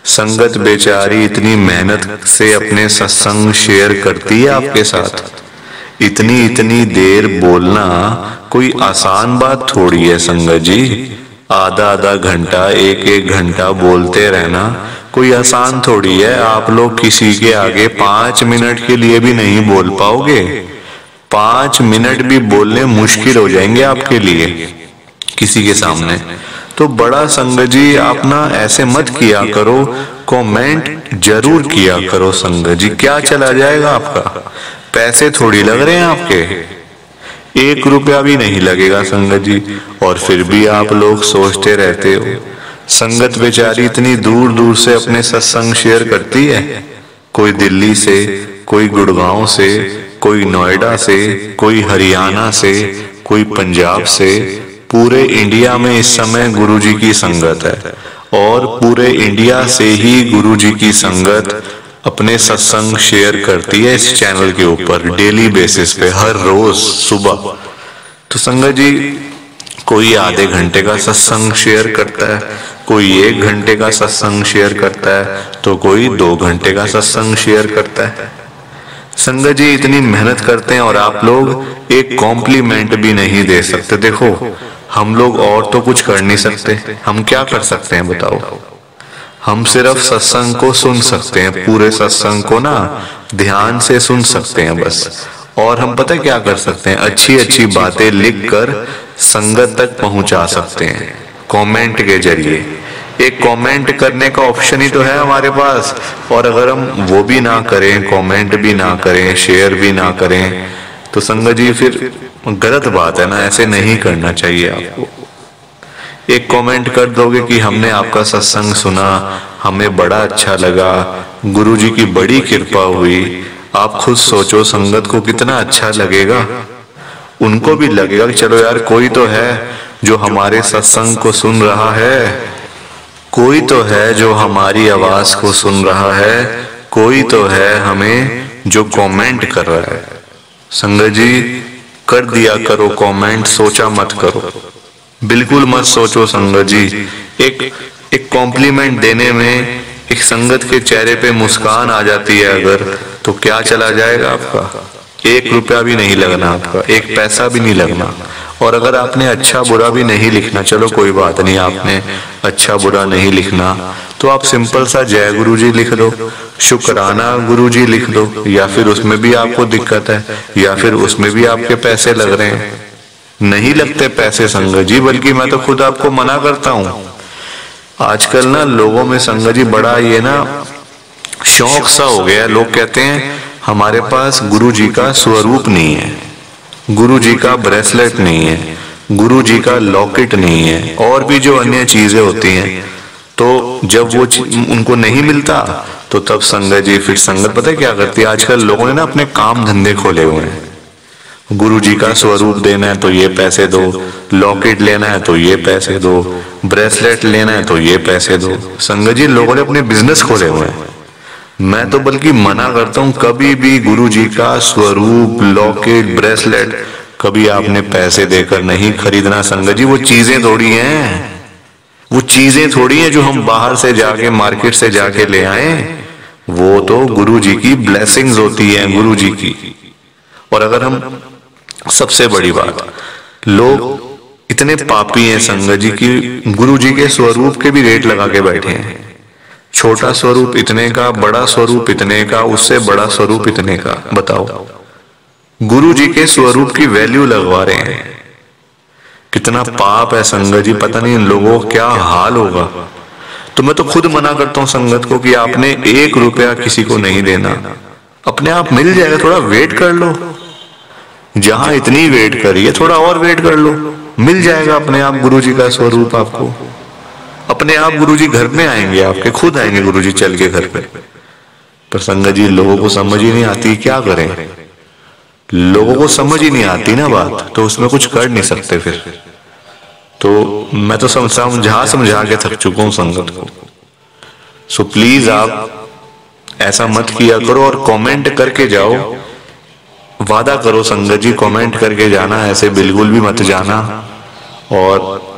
संगत बेचारी इतनी मेहनत से अपने सत्संग शेयर करती है आपके साथ। इतनी इतनी देर बोलना कोई आसान बात थोड़ी है संगत जी। आधा आधा घंटा, एक एक घंटा बोलते रहना कोई आसान थोड़ी है। आप लोग किसी के आगे 5 मिनट के लिए भी नहीं बोल पाओगे। 5 मिनट भी बोलने मुश्किल हो जाएंगे आपके लिए किसी के सामने। तो बड़ा संगत जी आप ना ऐसे मत किया करो, कमेंट जरूर किया करो संगत जी। क्या चला जाएगा आपका, पैसे थोड़ी लग रहे हैं आपके, 1 रुपया भी नहीं लगेगा संगत जी। और फिर भी आप लोग सोचते रहते हो। संगत बेचारी इतनी दूर दूर से अपने सत्संग शेयर करती है, कोई दिल्ली से, कोई गुड़गांव से, कोई नोएडा से, कोई हरियाणा से, कोई पंजाब से। पूरे इंडिया में इस समय गुरुजी की संगत है और पूरे इंडिया से ही गुरुजी की संगत अपने सत्संग शेयर करती है इस चैनल के ऊपर डेली बेसिस पे, हर रोज सुबह। तो संगत जी कोई आधे घंटे का सत्संग शेयर करता है, कोई 1 घंटे का सत्संग शेयर करता है, तो कोई 2 घंटे का सत्संग शेयर करता है। संगत जी इतनी मेहनत करते हैं और आप लोग एक कॉम्प्लीमेंट भी नहीं दे सकते। देखो हम लोग और तो कुछ कर नहीं सकते, हम क्या कर सकते हैं बताओ? हम सिर्फ सत्संग को सुन सकते हैं, पूरे सत्संग को ना ध्यान से सुन सकते हैं बस। और हम पता है क्या कर सकते हैं, अच्छी अच्छी बातें लिखकर संगत तक पहुंचा सकते हैं कमेंट के जरिए। एक कमेंट करने का ऑप्शन ही तो है हमारे पास, और अगर हम वो भी ना करें, कमेंट भी ना करें, शेयर भी ना करें, तो संगत जी फिर गलत बात है ना, ऐसे नहीं करना चाहिए आपको। एक कमेंट कर दोगे कि हमने आपका सत्संग सुना, हमें बड़ा अच्छा लगा, गुरुजी की बड़ी कृपा हुई। आप खुद सोचो संगत को कितना अच्छा लगेगा, उनको भी लगेगा कि चलो यार कोई तो है जो हमारे सत्संग को सुन रहा है, कोई तो है जो हमारी आवाज को सुन रहा है, कोई तो है हमें जो कमेंट कर रहा है। संगत जी कर दिया करो कमेंट, सोचा मत करो, बिल्कुल मत सोचो संगत जी। एक कॉम्प्लीमेंट देने में एक संगत के चेहरे पे मुस्कान आ जाती है अगर, तो क्या चला जाएगा आपका, 1 रुपया भी नहीं लगना आपका, 1 पैसा भी नहीं लगना। और अगर आपने अच्छा बुरा भी नहीं लिखना, चलो कोई बात नहीं, आपने अच्छा बुरा नहीं लिखना, तो आप सिंपल सा जय गुरु जी लिख दो, शुक्राना गुरु जी लिख दो, या फिर उसमें भी आपको दिक्कत है, या फिर उसमें भी आपके पैसे लग रहे हैं। नहीं लगते पैसे संगत जी, बल्कि मैं तो खुद आपको मना करता हूँ। आजकल ना लोगों में संगत जी बड़ा ये ना शौक सा हो गया, लोग कहते हैं हमारे पास गुरु जी का स्वरूप नहीं है, गुरु जी का ब्रेसलेट नहीं है, गुरु जी का लॉकेट नहीं है, और भी जो अन्य चीजें होती हैं। तो जब वो उनको नहीं मिलता तो तब संगत जी फिर संगत पता है क्या करती है, आजकल लोगों ने ना अपने काम धंधे खोले हुए हैं। गुरु जी का स्वरूप देना है तो ये पैसे दो, लॉकेट लेना है तो ये पैसे दो, ब्रेसलेट लेना है तो ये पैसे दो। संगत जी लोगों ने अपने बिजनेस खोले हुए हैं। मैं तो बल्कि मना करता हूँ, कभी भी गुरु जी का स्वरूप, लॉकेट, ब्रेसलेट कभी आपने पैसे देकर नहीं खरीदना संगत जी। वो चीजें थोड़ी हैं, वो चीजें थोड़ी हैं जो हम बाहर से जाके मार्केट से जाके ले आए, वो तो गुरु जी की ब्लेसिंग्स होती है, गुरु जी की। और अगर हम सबसे बड़ी बात, लोग इतने पापी हैं संगत जी की गुरु जी के स्वरूप के भी रेट लगा के बैठे हैं। छोटा स्वरूप इतने का, बड़ा स्वरूप इतने का, उससे बड़ा स्वरूप इतने का। बताओ, गुरु जी के स्वरूप की वैल्यू लगवा रहे हैं। कितना पाप है संगत जी, पता नहीं इन लोगों का क्या हाल होगा। तो मैं तो खुद मना करता हूँ संगत को कि आपने 1 रुपया किसी को नहीं देना, अपने आप मिल जाएगा, थोड़ा वेट कर लो। जहां इतनी वेट करिए थोड़ा और वेट कर लो, मिल जाएगा अपने आप गुरु जी का स्वरूप आपको। अपने आप गुरु जी घर में आएंगे, आपके खुद आएंगे गुरु जी चल के घर पे। पर संगत जी लोगों को समझ ही नहीं आती, क्या करें, लोगों को समझ ही नहीं आती ना बात, तो उसमें कुछ कर नहीं सकते फिर। तो मैं तो समझा के थक चुका हूं संगत को। सो प्लीज आप ऐसा मत किया करो और कमेंट करके जाओ। वादा करो संगत जी, कमेंट करके जाना, ऐसे बिल्कुल भी मत जाना। और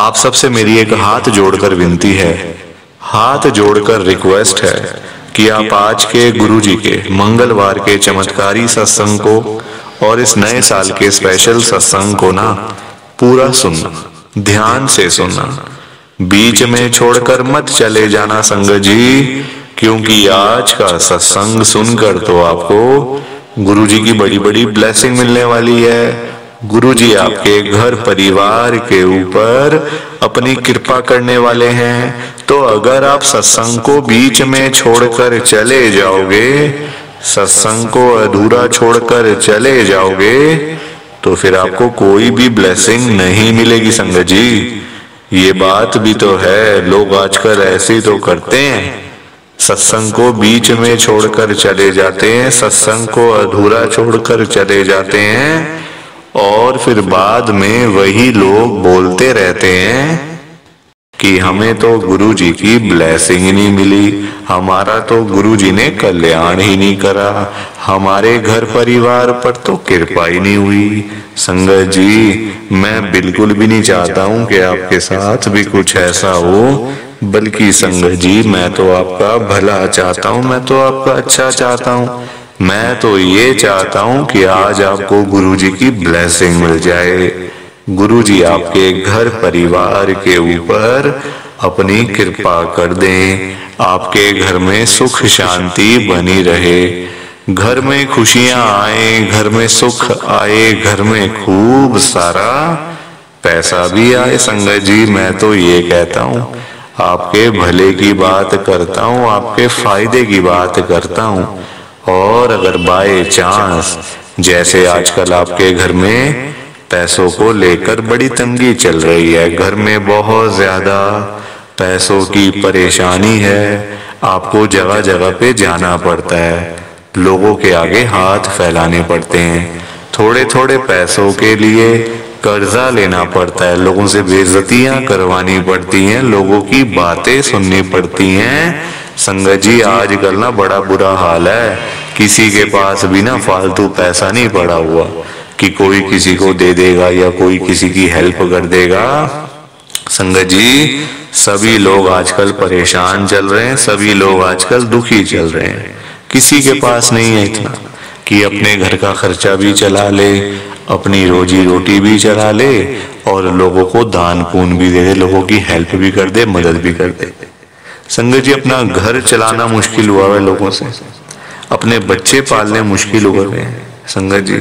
आप सबसे मेरी एक हाथ जोड़कर विनती है, हाथ जोड़कर रिक्वेस्ट है कि आप आज के गुरु जी के मंगलवार के चमत्कारी सत्संग को और इस नए साल के स्पेशल सत्संग को ना पूरा सुनना, ध्यान से सुनना, बीच में छोड़कर मत चले जाना संगत जी, क्योंकि आज का सत्संग सुनकर तो आपको गुरुजी की बड़ी बड़ी ब्लेसिंग मिलने वाली है। गुरुजी आपके घर परिवार के ऊपर अपनी कृपा करने वाले हैं। तो अगर आप सत्संग को बीच में छोड़कर चले जाओगे, सत्संग को अधूरा छोड़कर चले जाओगे, तो फिर आपको कोई भी ब्लेसिंग नहीं मिलेगी संगत जी। ये बात भी तो है, लोग आजकल ऐसे तो करते हैं, सत्संग को बीच में छोड़कर चले जाते हैं, सत्संग को अधूरा छोड़कर चले जाते हैं, और फिर बाद में वही लोग बोलते रहते हैं कि हमें तो गुरुजी की ब्लेसिंग ही नहीं मिली, हमारा तो गुरुजी ने कल्याण ही नहीं करा, हमारे घर परिवार पर तो कृपा ही नहीं हुई। संगत जी, मैं बिल्कुल भी नहीं चाहता हूं कि आपके साथ भी कुछ ऐसा हो, बल्कि संगत जी मैं तो आपका भला चाहता हूं, मैं तो आपका अच्छा चाहता हूं। मैं तो ये चाहता हूं कि आज आपको गुरुजी की ब्लेसिंग मिल जाए, गुरुजी आपके घर परिवार के ऊपर अपनी कृपा कर दें, आपके घर में सुख शांति बनी रहे, घर में खुशियां आए, घर में सुख आए, घर में खूब सारा पैसा भी आए। संगत जी, मैं तो ये कहता हूं, आपके भले की बात करता हूं, आपके फायदे की बात करता हूं। और अगर बाय चांस जैसे आजकल आपके घर में पैसों को लेकर बड़ी तंगी चल रही है, घर में बहुत ज्यादा पैसों की परेशानी है, आपको जगह जगह पे जाना पड़ता है, लोगों के आगे हाथ फैलाने पड़ते हैं, थोड़े थोड़े पैसों के लिए कर्जा लेना पड़ता है, लोगों से बेइज्जतियां करवानी पड़ती हैं, लोगों की बातें सुननी पड़ती हैं। संगत जी, आजकल ना बड़ा बुरा हाल है, किसी के पास भी ना फालतू पैसा नहीं पड़ा हुआ कि कोई किसी को दे देगा या कोई किसी की हेल्प कर देगा। संगत जी, सभी लोग आजकल परेशान चल रहे हैं, सभी लोग आजकल दुखी चल रहे हैं, किसी के पास नहीं है इतना कि अपने घर का खर्चा भी चला ले, अपनी रोजी रोटी भी चला ले, और लोगों को दान पुण्य भी दे दे, लोगों की हेल्प भी कर दे, मदद भी कर दे। संगत जी, अपना घर चलाना मुश्किल हुआ है लोगों से, अपने बच्चे पालने मुश्किल हो गए हैं। संगत जी,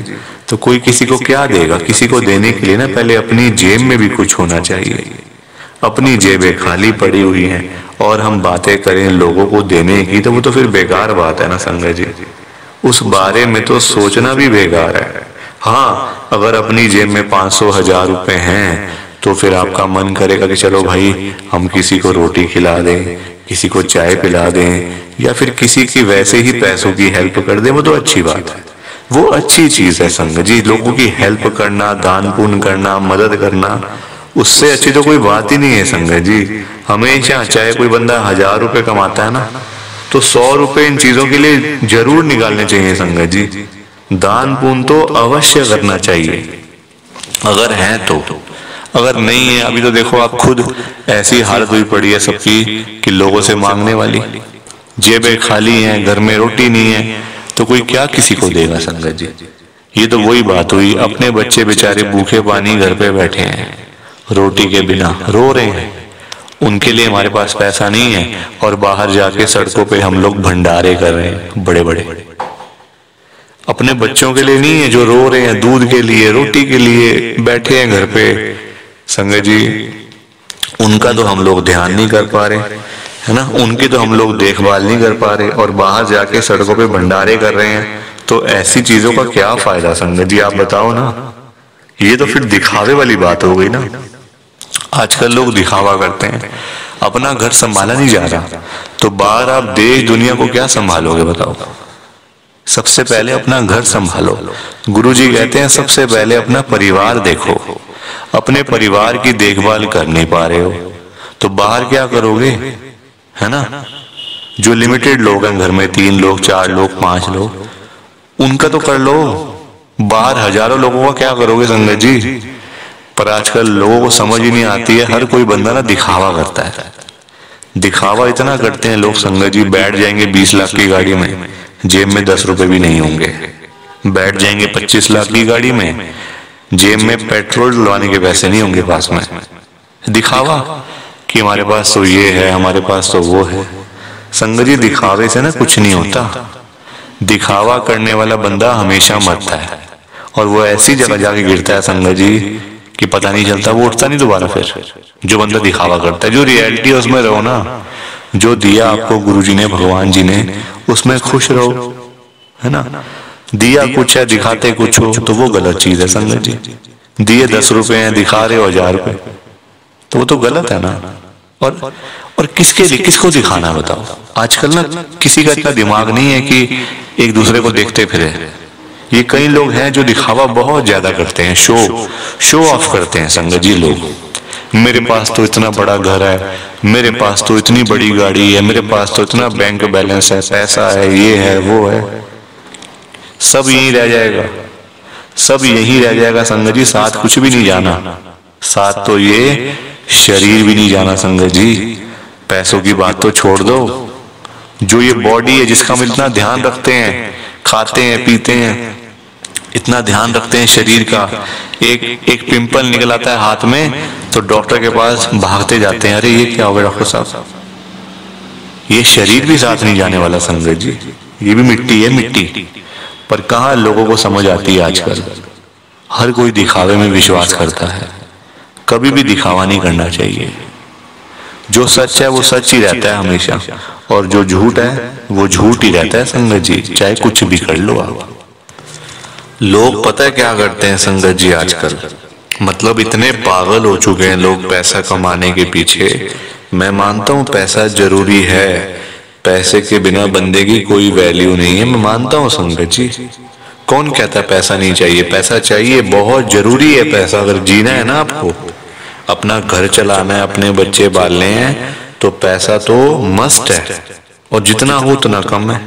तो कोई किसी को क्या देगा? किसी को देने के लिए ना पहले अपनी जेब में भी कुछ होना चाहिए। अपनी जेबें खाली पड़ी हुई हैं और हम बातें करें लोगों को देने की, तो वो तो फिर बेकार बात है ना संगत जी, उस बारे में तो सोचना भी बेकार है। हाँ, अगर अपनी जेब में 500-1000 रुपए हैं तो फिर आपका मन करेगा कि चलो भाई हम किसी को रोटी खिला दें, किसी को चाय पिला दें, या फिर किसी की वैसे ही पैसों की हेल्प कर दें, वो तो अच्छी बात है, वो अच्छी चीज है संगत जी। लोगों की हेल्प करना, दान पुण्य करना, मदद करना, उससे अच्छी तो कोई बात ही नहीं है संगत जी। हमेशा चाहे कोई बंदा 1000 रुपए कमाता है ना, तो 100 रुपए इन चीजों के लिए जरूर निकालने चाहिए संगत जी। दान पुण्य तो अवश्य करना चाहिए अगर है तो। अगर नहीं है, अभी तो देखो आप खुद ऐसी हालत हुई पड़ी है सबकी कि लोगों से मांगने वाली, जेबें खाली हैं, घर में रोटी नहीं है, तो कोई क्या किसी को देगा संगत जी। ये तो वही बात हुई, अपने बच्चे बेचारे भूखे पानी घर पे बैठे हैं, रोटी के बिना रो रहे हैं, उनके लिए हमारे पास पैसा नहीं है, और बाहर जाके सड़कों पे हम लोग भंडारे कर रहे हैं बड़े बड़े। अपने बच्चों के लिए नहीं है जो रो रहे हैं, दूध के लिए, रोटी के लिए बैठे हैं घर पे। संगत जी, उनका तो हम लोग ध्यान नहीं कर पा रहे, है ना, उनकी तो हम लोग देखभाल नहीं कर पा रहे, और बाहर जाके सड़कों पे भंडारे कर रहे हैं, तो ऐसी चीजों का क्या फायदा संगत जी, आप बताओ ना। ये तो फिर दिखावे वाली बात हो गई ना। आजकल लोग दिखावा करते हैं, अपना घर संभाला नहीं जा रहा, तो बाहर आप देश दुनिया को क्या संभालोगे बताओ। सबसे पहले अपना घर संभालो। गुरुजी कहते हैं सबसे पहले अपना परिवार देखो। अपने परिवार की देखभाल कर नहीं पा रहे हो तो बाहर क्या करोगे, है ना। जो लिमिटेड लोग हैं घर में, 3 लोग, 4 लोग, 5 लोग, उनका तो कर लो। बाहर हजारों लोगों का क्या करोगे संगत जी। पर आजकल लोगों को समझ ही नहीं आती है, हर कोई बंदा ना दिखावा करता है। दिखावा इतना करते हैं लोग संगत जी, बैठ जाएंगे 20 लाख की गाड़ी में, जेब में 10 रुपए भी नहीं होंगे। बैठ जाएंगे 25 लाख की गाड़ी में, जेब में पेट्रोल डलवाने के पैसे नहीं होंगे पास में। दिखावा कि हमारे पास तो ये है, हमारे पास तो वो है। संगत जी, दिखावे से ना कुछ नहीं होता। दिखावा करने वाला बंदा हमेशा मरता है और वो ऐसी जगह जाके गिरता है संगत जी कि पता नहीं चलता, वो उठता नहीं दोबारा फिर। जो बंदा दिखावा करता है, जो रियलिटी है उसमें रहो ना। जो दिया आपको गुरुजी ने, भगवान जी ने, उसमें खुश रहो, है ना। दिया कुछ है, दिखाते कुछ हो, तो वो गलत चीज है संगत जी। दिए 10 रुपए हैं, दिखा रहे हो 1000 रुपए, तो वो तो गलत है ना। और किसके लिए, किसको दिखाना बताओ। आजकल ना किसी का इतना दिमाग नहीं है कि एक दूसरे को देखते फिरे। ये कई लोग हैं जो दिखावा बहुत ज्यादा करते हैं, शो ऑफ करते हैं संगत जी लोग। मेरे पास तो इतना बड़ा घर है, मेरे पास तो इतनी बड़ी गाड़ी है, मेरे पास तो इतना बैंक बैलेंस है, पैसा है, ये है वो है। सब यहीं रह जाएगा, सब यहीं रह जाएगा संगत जी। साथ कुछ भी नहीं जाना, साथ तो ये शरीर भी नहीं जाना संगत जी। पैसों की बात तो छोड़ दो, जो ये बॉडी है जिसका हम इतना ध्यान रखते हैं, खाते हैं पीते हैं, इतना ध्यान रखते हैं शरीर का, एक पिंपल निकल आता है हाथ में तो डॉक्टर के पास भागते जाते हैं, अरे ये क्या हो गया डॉक्टर साहब। ये शरीर भी साथ नहीं जाने वाला संगत जी, ये भी मिट्टी है, मिट्टी। पर कहाँ लोगों को समझ आती है आजकल। हर कोई दिखावे में विश्वास करता है, कभी भी दिखावा नहीं करना चाहिए। जो सच है वो सच ही रहता है हमेशा, और जो झूठ है वो झूठ ही रहता है संगत जी, चाहे कुछ भी कर लो आप। लोग पता है क्या करते हैं संगत जी आजकल, मतलब इतने पागल हो चुके हैं लोग पैसा कमाने के पीछे। मैं मानता हूँ पैसा जरूरी है, पैसे के बिना बंदे की कोई वैल्यू नहीं है, मैं मानता हूँ संगत जी। कौन कहता है पैसा नहीं चाहिए? पैसा चाहिए, बहुत जरूरी है पैसा। अगर जीना है ना आपको, अपना घर चलाना है, अपने बच्चे पालने हैं, तो पैसा तो मस्ट है, और जितना हो उतना कम है,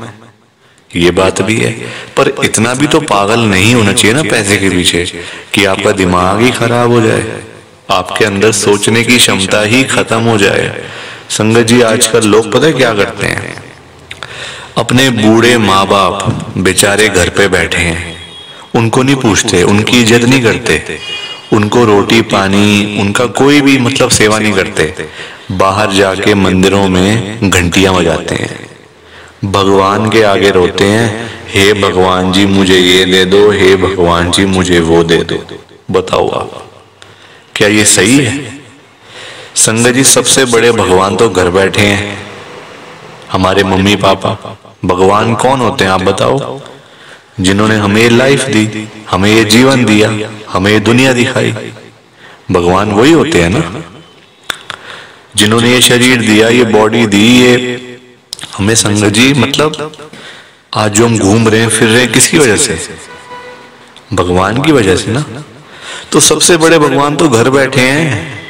ये बात भी है। पर इतना भी तो पागल नहीं होना चाहिए ना पैसे के पीछे कि आपका दिमाग ही खराब हो जाए, आपके अंदर सोचने की क्षमता ही खत्म हो जाए। संगत जी आजकल लोग पता है क्या करते हैं, अपने बूढ़े माँ बाप बेचारे घर पे बैठे हैं, उनको नहीं पूछते, उनकी इज्जत नहीं करते, उनको रोटी पानी उनका कोई भी मतलब सेवा नहीं करते। बाहर जाके मंदिरों में घंटियां बजाते हैं, भगवान के आगे रोते हैं, हे भगवान जी मुझे ये दे दो, हे भगवान जी मुझे वो दे दो। बताओ आप, क्या ये सही है? संगत जी सबसे बड़े भगवान तो घर बैठे हैं, हमारे मम्मी पापा। भगवान कौन होते हैं आप बताओ? जिन्होंने हमें लाइफ दी, हमें ये जीवन दिया, हमें ये दुनिया दिखाई, भगवान वही होते हैं ना। जिन्होंने ये शरीर दिया, ये बॉडी दी, ये हमें संगत जी मतलब आज जो हम घूम रहे हैं फिर रहे हैं किसकी वजह से? भगवान की वजह से ना। तो सबसे बड़े भगवान तो घर बैठे हैं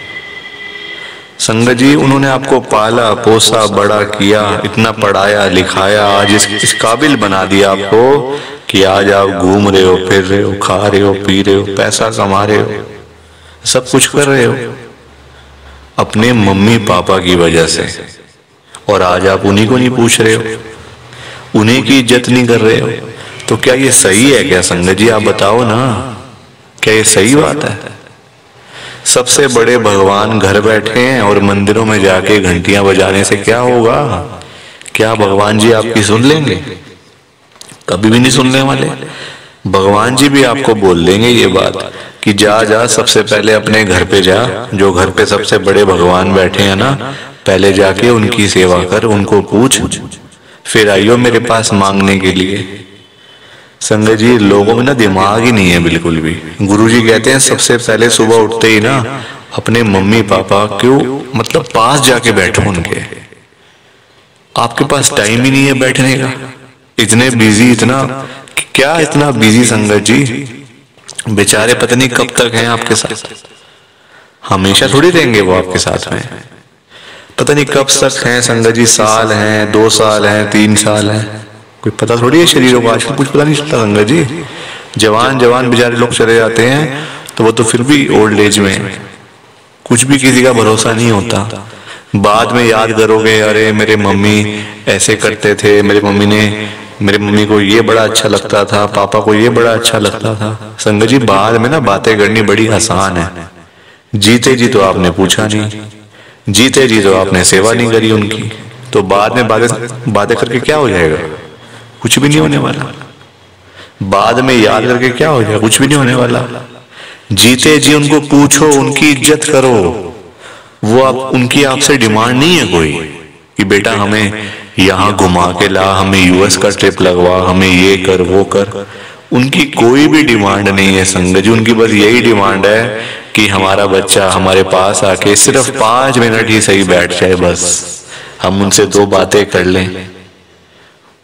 संगत जी। उन्होंने आपको पाला पोसा बड़ा किया, इतना पढ़ाया लिखाया, आज इस काबिल बना दिया आपको कि आज आप घूम रहे हो, फिर रहे हो, खा रहे हो, पी रहे हो, पैसा कमा रहे हो, सब कुछ कर रहे हो अपने मम्मी पापा की वजह से। और आज आप उन्हीं को नहीं पूछ रहे हो, उन्हीं की इज्जत नहीं कर रहे हो। तो क्या ये सही है क्या संगत जी? आप बताओ ना, क्या ये सही बात है? सबसे बड़े भगवान घर बैठे हैं और मंदिरों में जाके घंटियां बजाने से क्या होगा? क्या भगवान जी आपकी सुन लेंगे? कभी भी नहीं सुनने वाले। भगवान जी भी आपको बोल देंगे ये बात कि जा जा सबसे पहले अपने घर पे जा, जो घर पे सबसे बड़े भगवान बैठे हैं ना, पहले जाके उनकी सेवा कर, उनको पूछ, फिर आइयो मेरे पास मांगने के लिए। संगत जी लोगों में ना दिमाग ही नहीं है बिल्कुल भी। गुरुजी कहते हैं सबसे पहले सुबह उठते ही ना अपने मम्मी पापा क्यों मतलब पास जाके बैठो उनके। आपके पास टाइम ही नहीं है बैठने का, इतने बिजी, इतना क्या इतना बिजी संगत जी। बेचारे पता नहीं कब तक हैं आपके साथ, हमेशा थोड़ी रहेंगे वो आपके साथ में, पता नहीं कब तक हैं संगत जी। साल हैं, 2 साल हैं, 3 साल हैं, कोई पता थोड़ी है शरीरों को। आजकल कुछ पता नहीं चलता संगत जी। जवान जवान बेचारे लोग चले जाते हैं तो वो तो फिर भी ओल्ड एज में, कुछ भी किसी का भरोसा नहीं होता। बाद में याद करोगे, अरे मेरे मम्मी ऐसे करते थे, मेरे मम्मी को ये बड़ा अच्छा लगता था, पापा को ये बड़ा अच्छा लगता था। संगत जी बाद में ना बातें करनी बड़ी आसान है, जीते जी तो आपने पूछा नहीं, जीते जी तो आपने सेवा नहीं करी उनकी, तो बाद में बातें करके क्या हो जाएगा? कुछ भी नहीं होने वाला। बाद में याद करके क्या हो जाए, कुछ भी नहीं होने वाला। जीते जी उनको पूछो, उनकी इज्जत करो। वो आप उनकी आपसे डिमांड नहीं है कोई कि बेटा हमें यहाँ घुमा के ला, हमें यूएस का ट्रिप लगवा, हमें ये कर वो कर। उनकी कोई भी डिमांड नहीं है संगत जी। उनकी बस यही डिमांड है कि हमारा बच्चा हमारे पास आके सिर्फ 5 मिनट ही सही बैठ जाए, बस हम उनसे 2 बातें कर लें।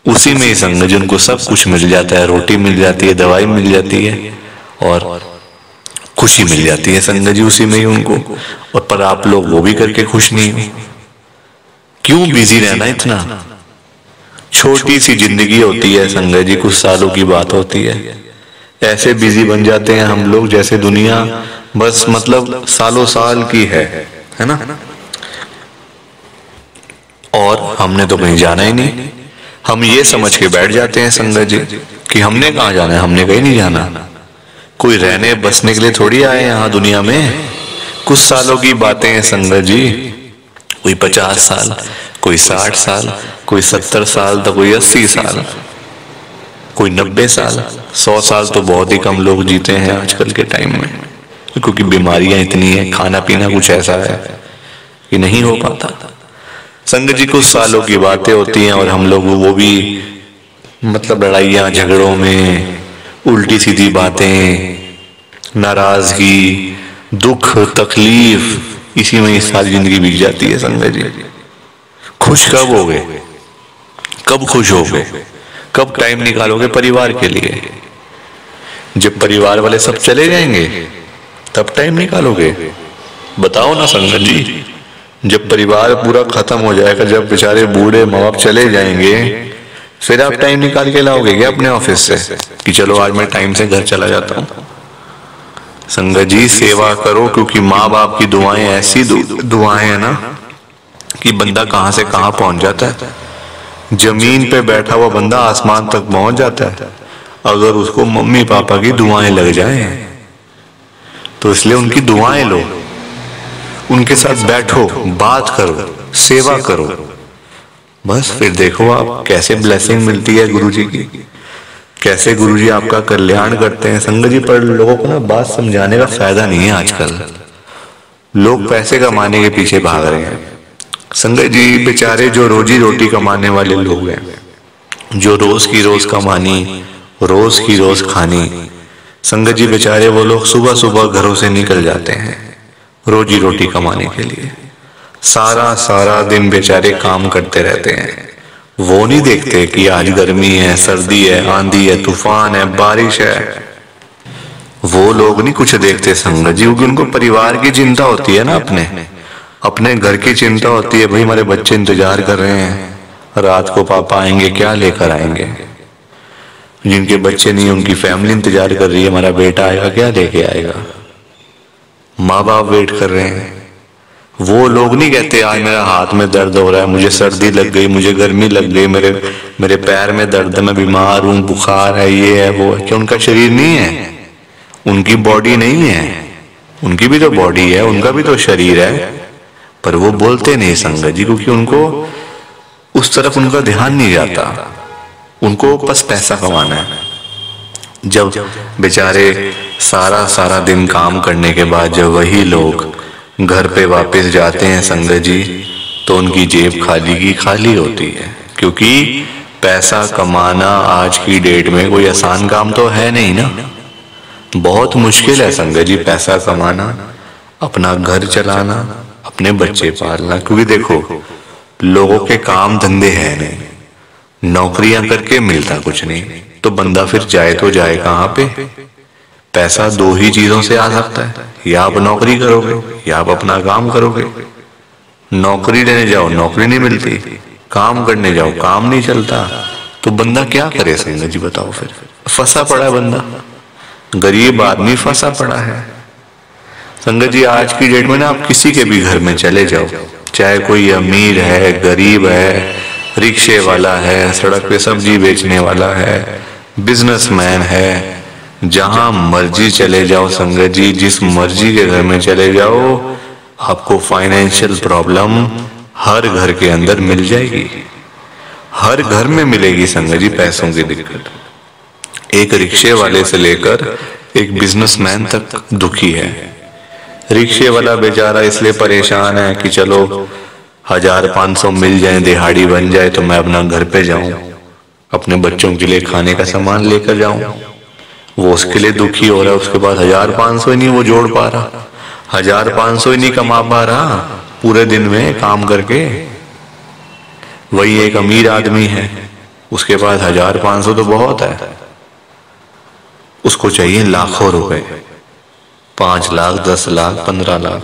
उसी में ही संगत जी उनको सब कुछ मिल जाता है। रोटी मिल जाती है, दवाई मिल जाती है और खुशी मिल जाती है संगत जी उसी में ही उनको। और पर आप लोग वो भी करके खुश नहीं हो। क्यों बिजी रहना इतना? छोटी सी जिंदगी होती है संगत जी, कुछ सालों की बात होती है। ऐसे बिजी बन जाते हैं हम लोग जैसे दुनिया बस मतलब सालों साल की है ना। और हमने तो कहीं जाना ही नहीं। हम ये समझ के बैठ जाते हैं संगत जी कि हमने कहाँ जाना है, हमने कहीं नहीं जाना। कोई रहने बसने के लिए थोड़ी आए यहाँ दुनिया में। कुछ सालों की बातें हैं संगत जी। कोई 50 साल, कोई 60 साल, कोई 70 साल, तो कोई 80 साल, कोई 90 साल। 100 साल तो बहुत ही कम लोग जीते हैं आजकल के टाइम में, क्योंकि बीमारियां इतनी है, खाना पीना कुछ ऐसा है कि नहीं हो पाता। संगत जी कुछ सालों की बातें होती हैं और हम लोग वो भी मतलब लड़ाइयाँ झगड़ों में, उल्टी सीधी बातें, नाराजगी, दुख, तकलीफ, इसी में सारी जिंदगी बीत जाती है संगत जी। खुश कब होगे? कब खुश होगे? कब टाइम निकालोगे परिवार के लिए? जब परिवार वाले सब चले जाएंगे तब टाइम निकालोगे? बताओ ना संगत जी। जब परिवार पूरा खत्म हो जाएगा, जब बेचारे बूढ़े माँ बाप चले जाएंगे, फिर आप टाइम निकाल के लाओगे क्या अपने ऑफिस से कि चलो आज मैं टाइम से घर चला जाता हूँ? संगत जी सेवा करो, क्योंकि माँ बाप की दुआएं ऐसी दुआएं है ना कि बंदा कहाँ से कहाँ पहुंच जाता है। जमीन पे बैठा हुआ बंदा आसमान तक पहुंच जाता है अगर उसको मम्मी पापा की दुआएं लग जाएं। तो इसलिए उनकी दुआएं लो, उनके साथ बैठो, बात करो, सेवा करो, बस फिर देखो आप कैसे ब्लेसिंग मिलती है गुरुजी की, कैसे गुरुजी आपका कल्याण करते हैं संगत जी। पर लोगों को ना बात समझाने का फायदा नहीं है आजकल। लोग पैसे कमाने के पीछे भाग रहे हैं संगत जी। बेचारे जो रोजी रोटी कमाने वाले लोग हैं, जो रोज की रोज कमानी, रोज की रोज खानी, संगत जी बेचारे वो लोग सुबह सुबह घरों से निकल जाते हैं रोजी रोटी कमाने के लिए। सारा सारा दिन बेचारे काम करते रहते हैं। वो नहीं देखते कि आज गर्मी है, सर्दी है, आंधी है, तूफान है, बारिश है। वो लोग नहीं कुछ देखते संगत जी, क्योंकि उनको परिवार की चिंता होती है ना, अपने घर की चिंता होती है। भाई हमारे बच्चे इंतजार कर रहे हैं, रात को पापा आएंगे, क्या लेकर आएंगे। जिनके बच्चे नहीं, उनकी फैमिली इंतजार कर रही है, हमारा बेटा आएगा, क्या लेके आएगा। माँ बाप वेट कर रहे हैं। वो लोग नहीं कहते आज मेरा हाथ में दर्द हो रहा है, मुझे सर्दी लग गई, मुझे गर्मी लग गई, मेरे पैर में दर्द है, मैं बीमार हूँ, बुखार है, ये है वो है। क्या उनका शरीर नहीं है? उनकी बॉडी नहीं है? उनकी भी तो बॉडी है, उनका भी तो शरीर है, पर वो बोलते नहीं संगत जी, क्योंकि उनको उस तरफ उनका ध्यान नहीं जाता। उनको बस पैसा कमाना है। जब बेचारे सारा सारा दिन काम करने के बाद जब वही लोग घर पे वापस जाते हैं संगत जी, तो उनकी जेब खाली की खाली होती है। क्योंकि पैसा कमाना आज की डेट में कोई आसान काम तो है नहीं ना, बहुत मुश्किल है संगत जी पैसा कमाना, अपना घर चलाना, अपने बच्चे पालना। क्योंकि देखो लोगों के काम धंधे है नहीं, नौकरियां करके मिलता कुछ नहीं, तो बंदा फिर जाए तो जाए कहाँ पे। पैसा 2 ही चीजों से आ सकता है, या आप नौकरी करोगे या आप अपना काम करोगे। नौकरी लेने जाओ नौकरी नहीं मिलती, काम करने जाओ काम नहीं चलता, तो बंदा क्या करे संगत जी बताओ। फिर फंसा पड़ा है बंदा, गरीब आदमी फंसा पड़ा है संगत जी। आज की डेट में ना आप किसी के भी घर में चले जाओ, चाहे कोई अमीर है, गरीब है, रिक्शे वाला है, सड़क पे सब्जी बेचने वाला है, बिजनेसमैन है, जहां मर्जी चले जाओ संगत जी, जिस मर्जी के घर में चले जाओ, आपको फाइनेंशियल प्रॉब्लम हर घर के अंदर मिल जाएगी। हर घर में मिलेगी संगत जी पैसों की दिक्कत। एक रिक्शे वाले से लेकर एक बिजनेसमैन तक दुखी है। रिक्शे वाला बेचारा इसलिए परेशान है कि चलो 1500 मिल जाए, दिहाड़ी बन जाए तो मैं अपना घर पे जाऊं, अपने बच्चों के लिए खाने का सामान लेकर जाऊं। वो उसके लिए दुखी हो रहा है, उसके पास 1500 ही नहीं वो जोड़ पा रहा, 1500 ही नहीं कमा पा रहा पूरे दिन में काम करके। वही एक अमीर आदमी है, उसके पास 1500 तो बहुत है, उसको चाहिए लाखों रुपए, 5 लाख, 10 लाख, 15 लाख,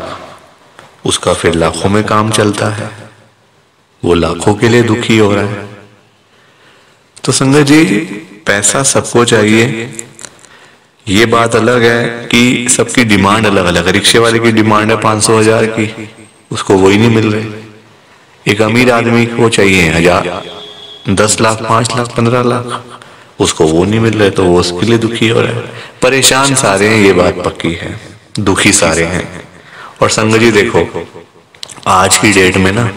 उसका फिर लाखों में काम चलता है, वो लाखों के लिए दुखी हो रहा है। तो संगत जी पैसा सबको चाहिए, ये बात अलग है कि सबकी डिमांड अलग अलग है। रिक्शे वाले की डिमांड है 500 हजार की, उसको वही नहीं मिल रही। एक अमीर आदमी को चाहिए 10 लाख, 5 लाख, 15 लाख, उसको वो नहीं मिल रहे, तो वो उसके लिए दुखी हो रहा है। परेशान सारे हैं, ये बात पक्की है, दुखी सारे हैं। और संगत जी देखो आज की डेट में ना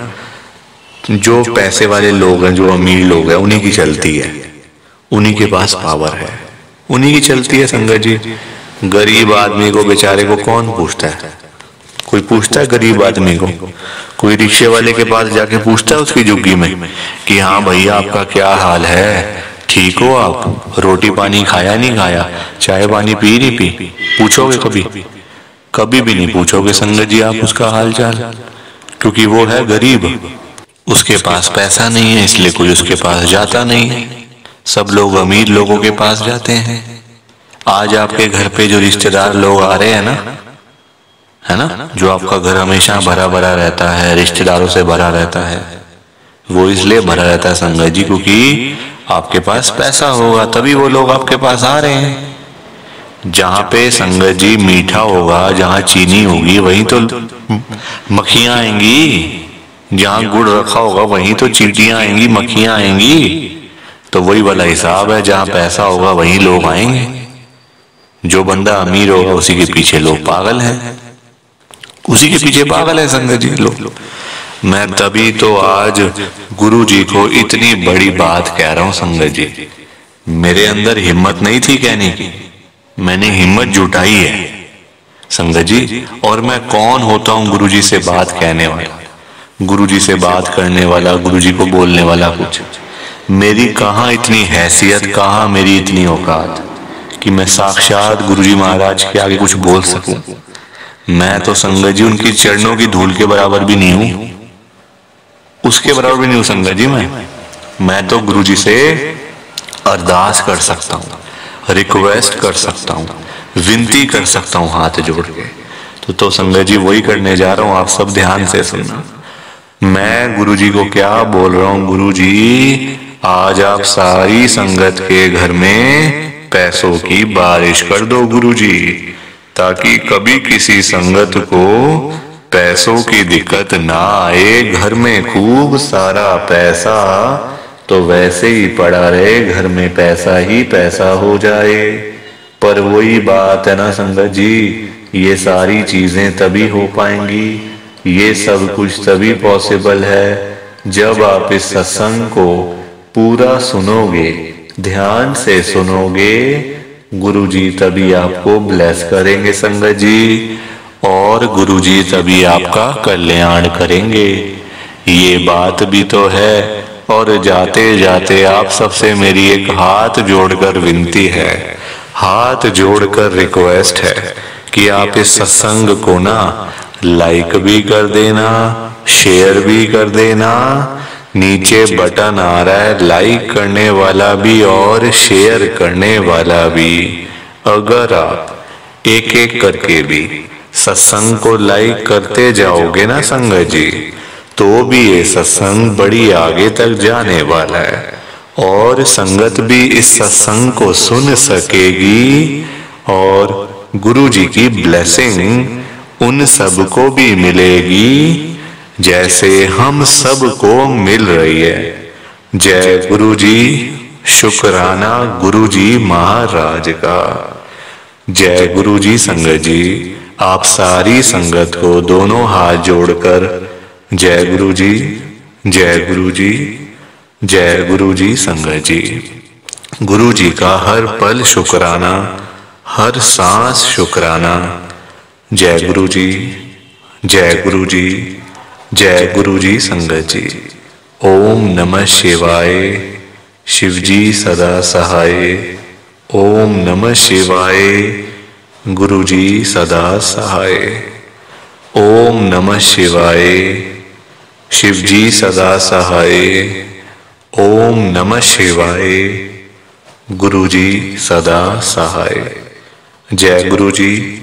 जो पैसे वाले लोग हैं, जो अमीर लोग हैं, उन्हीं की चलती है, उन्हीं के पास पावर है, उन्हीं की चलती है संगत जी। गरीब आदमी को बेचारे को कौन पूछता है? कोई पूछता है गरीब आदमी को? कोई रिक्शे वाले के पास जाके पूछता है उसकी झुग्गी में कि हाँ भैया आपका क्या हाल है, ठीक हो आप, रोटी पानी खाया नहीं खाया, चाय पानी पी नहीं पी? पूछोगे कभी? कभी भी नहीं पूछोगे संगत जी आप उसका हाल चाल, क्योंकि वो है गरीब, उसके पास पैसा नहीं है, इसलिए कोई उसके पास जाता नहीं है। सब लोग अमीर लोगों के पास जाते हैं। आज आपके घर पे जो रिश्तेदार लोग आ रहे हैं ना, है ना, जो आपका घर हमेशा भरा भरा रहता है, रिश्तेदारों से भरा रहता है, वो इसलिए भरा रहता है संगत जी क्योंकि आपके पास पैसा होगा, तभी वो लोग आपके पास आ रहे हैं। जहां पे संगत जी मीठा होगा, जहां चीनी होगी, वहीं तो मक्खियां आएंगी। जहां गुड़ रखा होगा वहीं तो चींटियां आएंगी, मक्खियां आएंगी। तो वही वाला हिसाब है, जहां पैसा होगा वहीं लोग आएंगे। जो बंदा अमीर होगा उसी के पीछे लोग पागल हैं, उसी के पीछे पागल है संगत जी लोग। मैं तभी तो आज गुरु जी को इतनी बड़ी बात कह रहा हूं संगत जी। मेरे अंदर हिम्मत नहीं थी कहने की, मैंने हिम्मत जुटाई है संगत जी। और मैं कौन होता हूं गुरु जी से बात कहने वाला, गुरु जी से बात करने वाला, गुरु जी को बोलने वाला? कुछ मेरी कहाँ इतनी हैसियत, कहाँ मेरी इतनी औकात कि मैं साक्षात गुरु जी महाराज के आगे कुछ बोल सकूं। मैं तो संगत जी उनकी चरणों की धूल के बराबर भी नहीं हूं, उसके बराबर भी नहीं हूं संगत जी। मैं तो गुरु जी से अरदास कर सकता हूं, रिक्वेस्ट कर सकता हूं, विनती कर सकता हूं हाथ जोड़ के। तो संगत जी वही करने जा रहा हूं, आप सब ध्यान से सुनना। मैं गुरु जी को क्या बोल रहा हूं, गुरु जी आज आप सारी संगत के घर में पैसों की बारिश कर दो गुरु जी, ताकि कभी किसी संगत को पैसों की दिक्कत ना आए। घर में खूब सारा पैसा तो वैसे ही पड़ा रहे, घर में पैसा ही पैसा हो जाए। पर वही बात है ना संगत जी, ये सारी चीजें तभी हो पाएंगी, ये सब कुछ तभी पॉसिबल है जब आप इस सत्संग को पूरा सुनोगे, ध्यान से सुनोगे। गुरुजी तभी आपको ब्लेस करेंगे संगत जी, और गुरुजी तभी आपका कल्याण करेंगे। ये बात भी तो है। और जाते जाते आप सबसे मेरी एक हाथ जोड़कर विनती है, हाथ जोड़कर रिक्वेस्ट है कि आप इस सत्संग को ना लाइक भी कर देना, शेयर भी कर देना। नीचे बटन आ रहा है लाइक करने वाला भी और शेयर करने वाला भी। अगर आप एक एक करके भी सत्संग को लाइक करते जाओगे ना संगत जी, तो भी ये सत्संग बड़ी आगे तक जाने वाला है और संगत भी इस सत्संग को सुन सकेगी और गुरु जी की ब्लेसिंग उन सबको भी मिलेगी जैसे हम सबको मिल रही है। जय गुरु जी, शुक्राना गुरु जी महाराज का। जय गुरु जी। संगत जी आप सारी संगत को दोनों हाथ जोड़कर जय गुरु जी, जय गुरु जी, जय गुरु जी संगत जी। गुरु जी का हर पल शुक्राना, हर सांस शुक्राना। जय गुरु जी, जय गुरु जी, जय गुरु जी संगत जी। ओम नमः शिवाय। शिव जी सदा सहाय। ओम नमः शिवाय। गुरु जी सदा सहाय। ओम नमः शिवाय। शिव जी सदा सहाय। ओम नमः शिवाय। गुरु जी सदा सहाय। जय गुरु जी,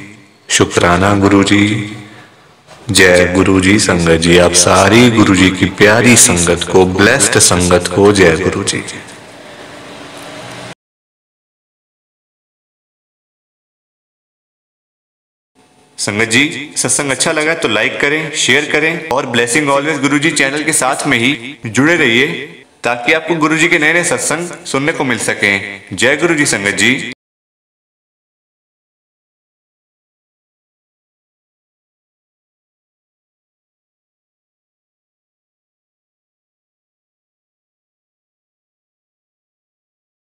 शुक्राना गुरु जी। जय गुरु जी संगत जी। आप सारी गुरु जी की प्यारी संगत को, ब्लेस्ड संगत को जय गुरु जी। संगत जी, सत्संग अच्छा लगा तो लाइक करें, शेयर करें और ब्लेसिंग ऑलवेज गुरु जी चैनल के साथ में ही जुड़े रहिए ताकि आपको गुरु जी के नए नए सत्संग सुनने को मिल सकें। जय गुरु जी संगत जी।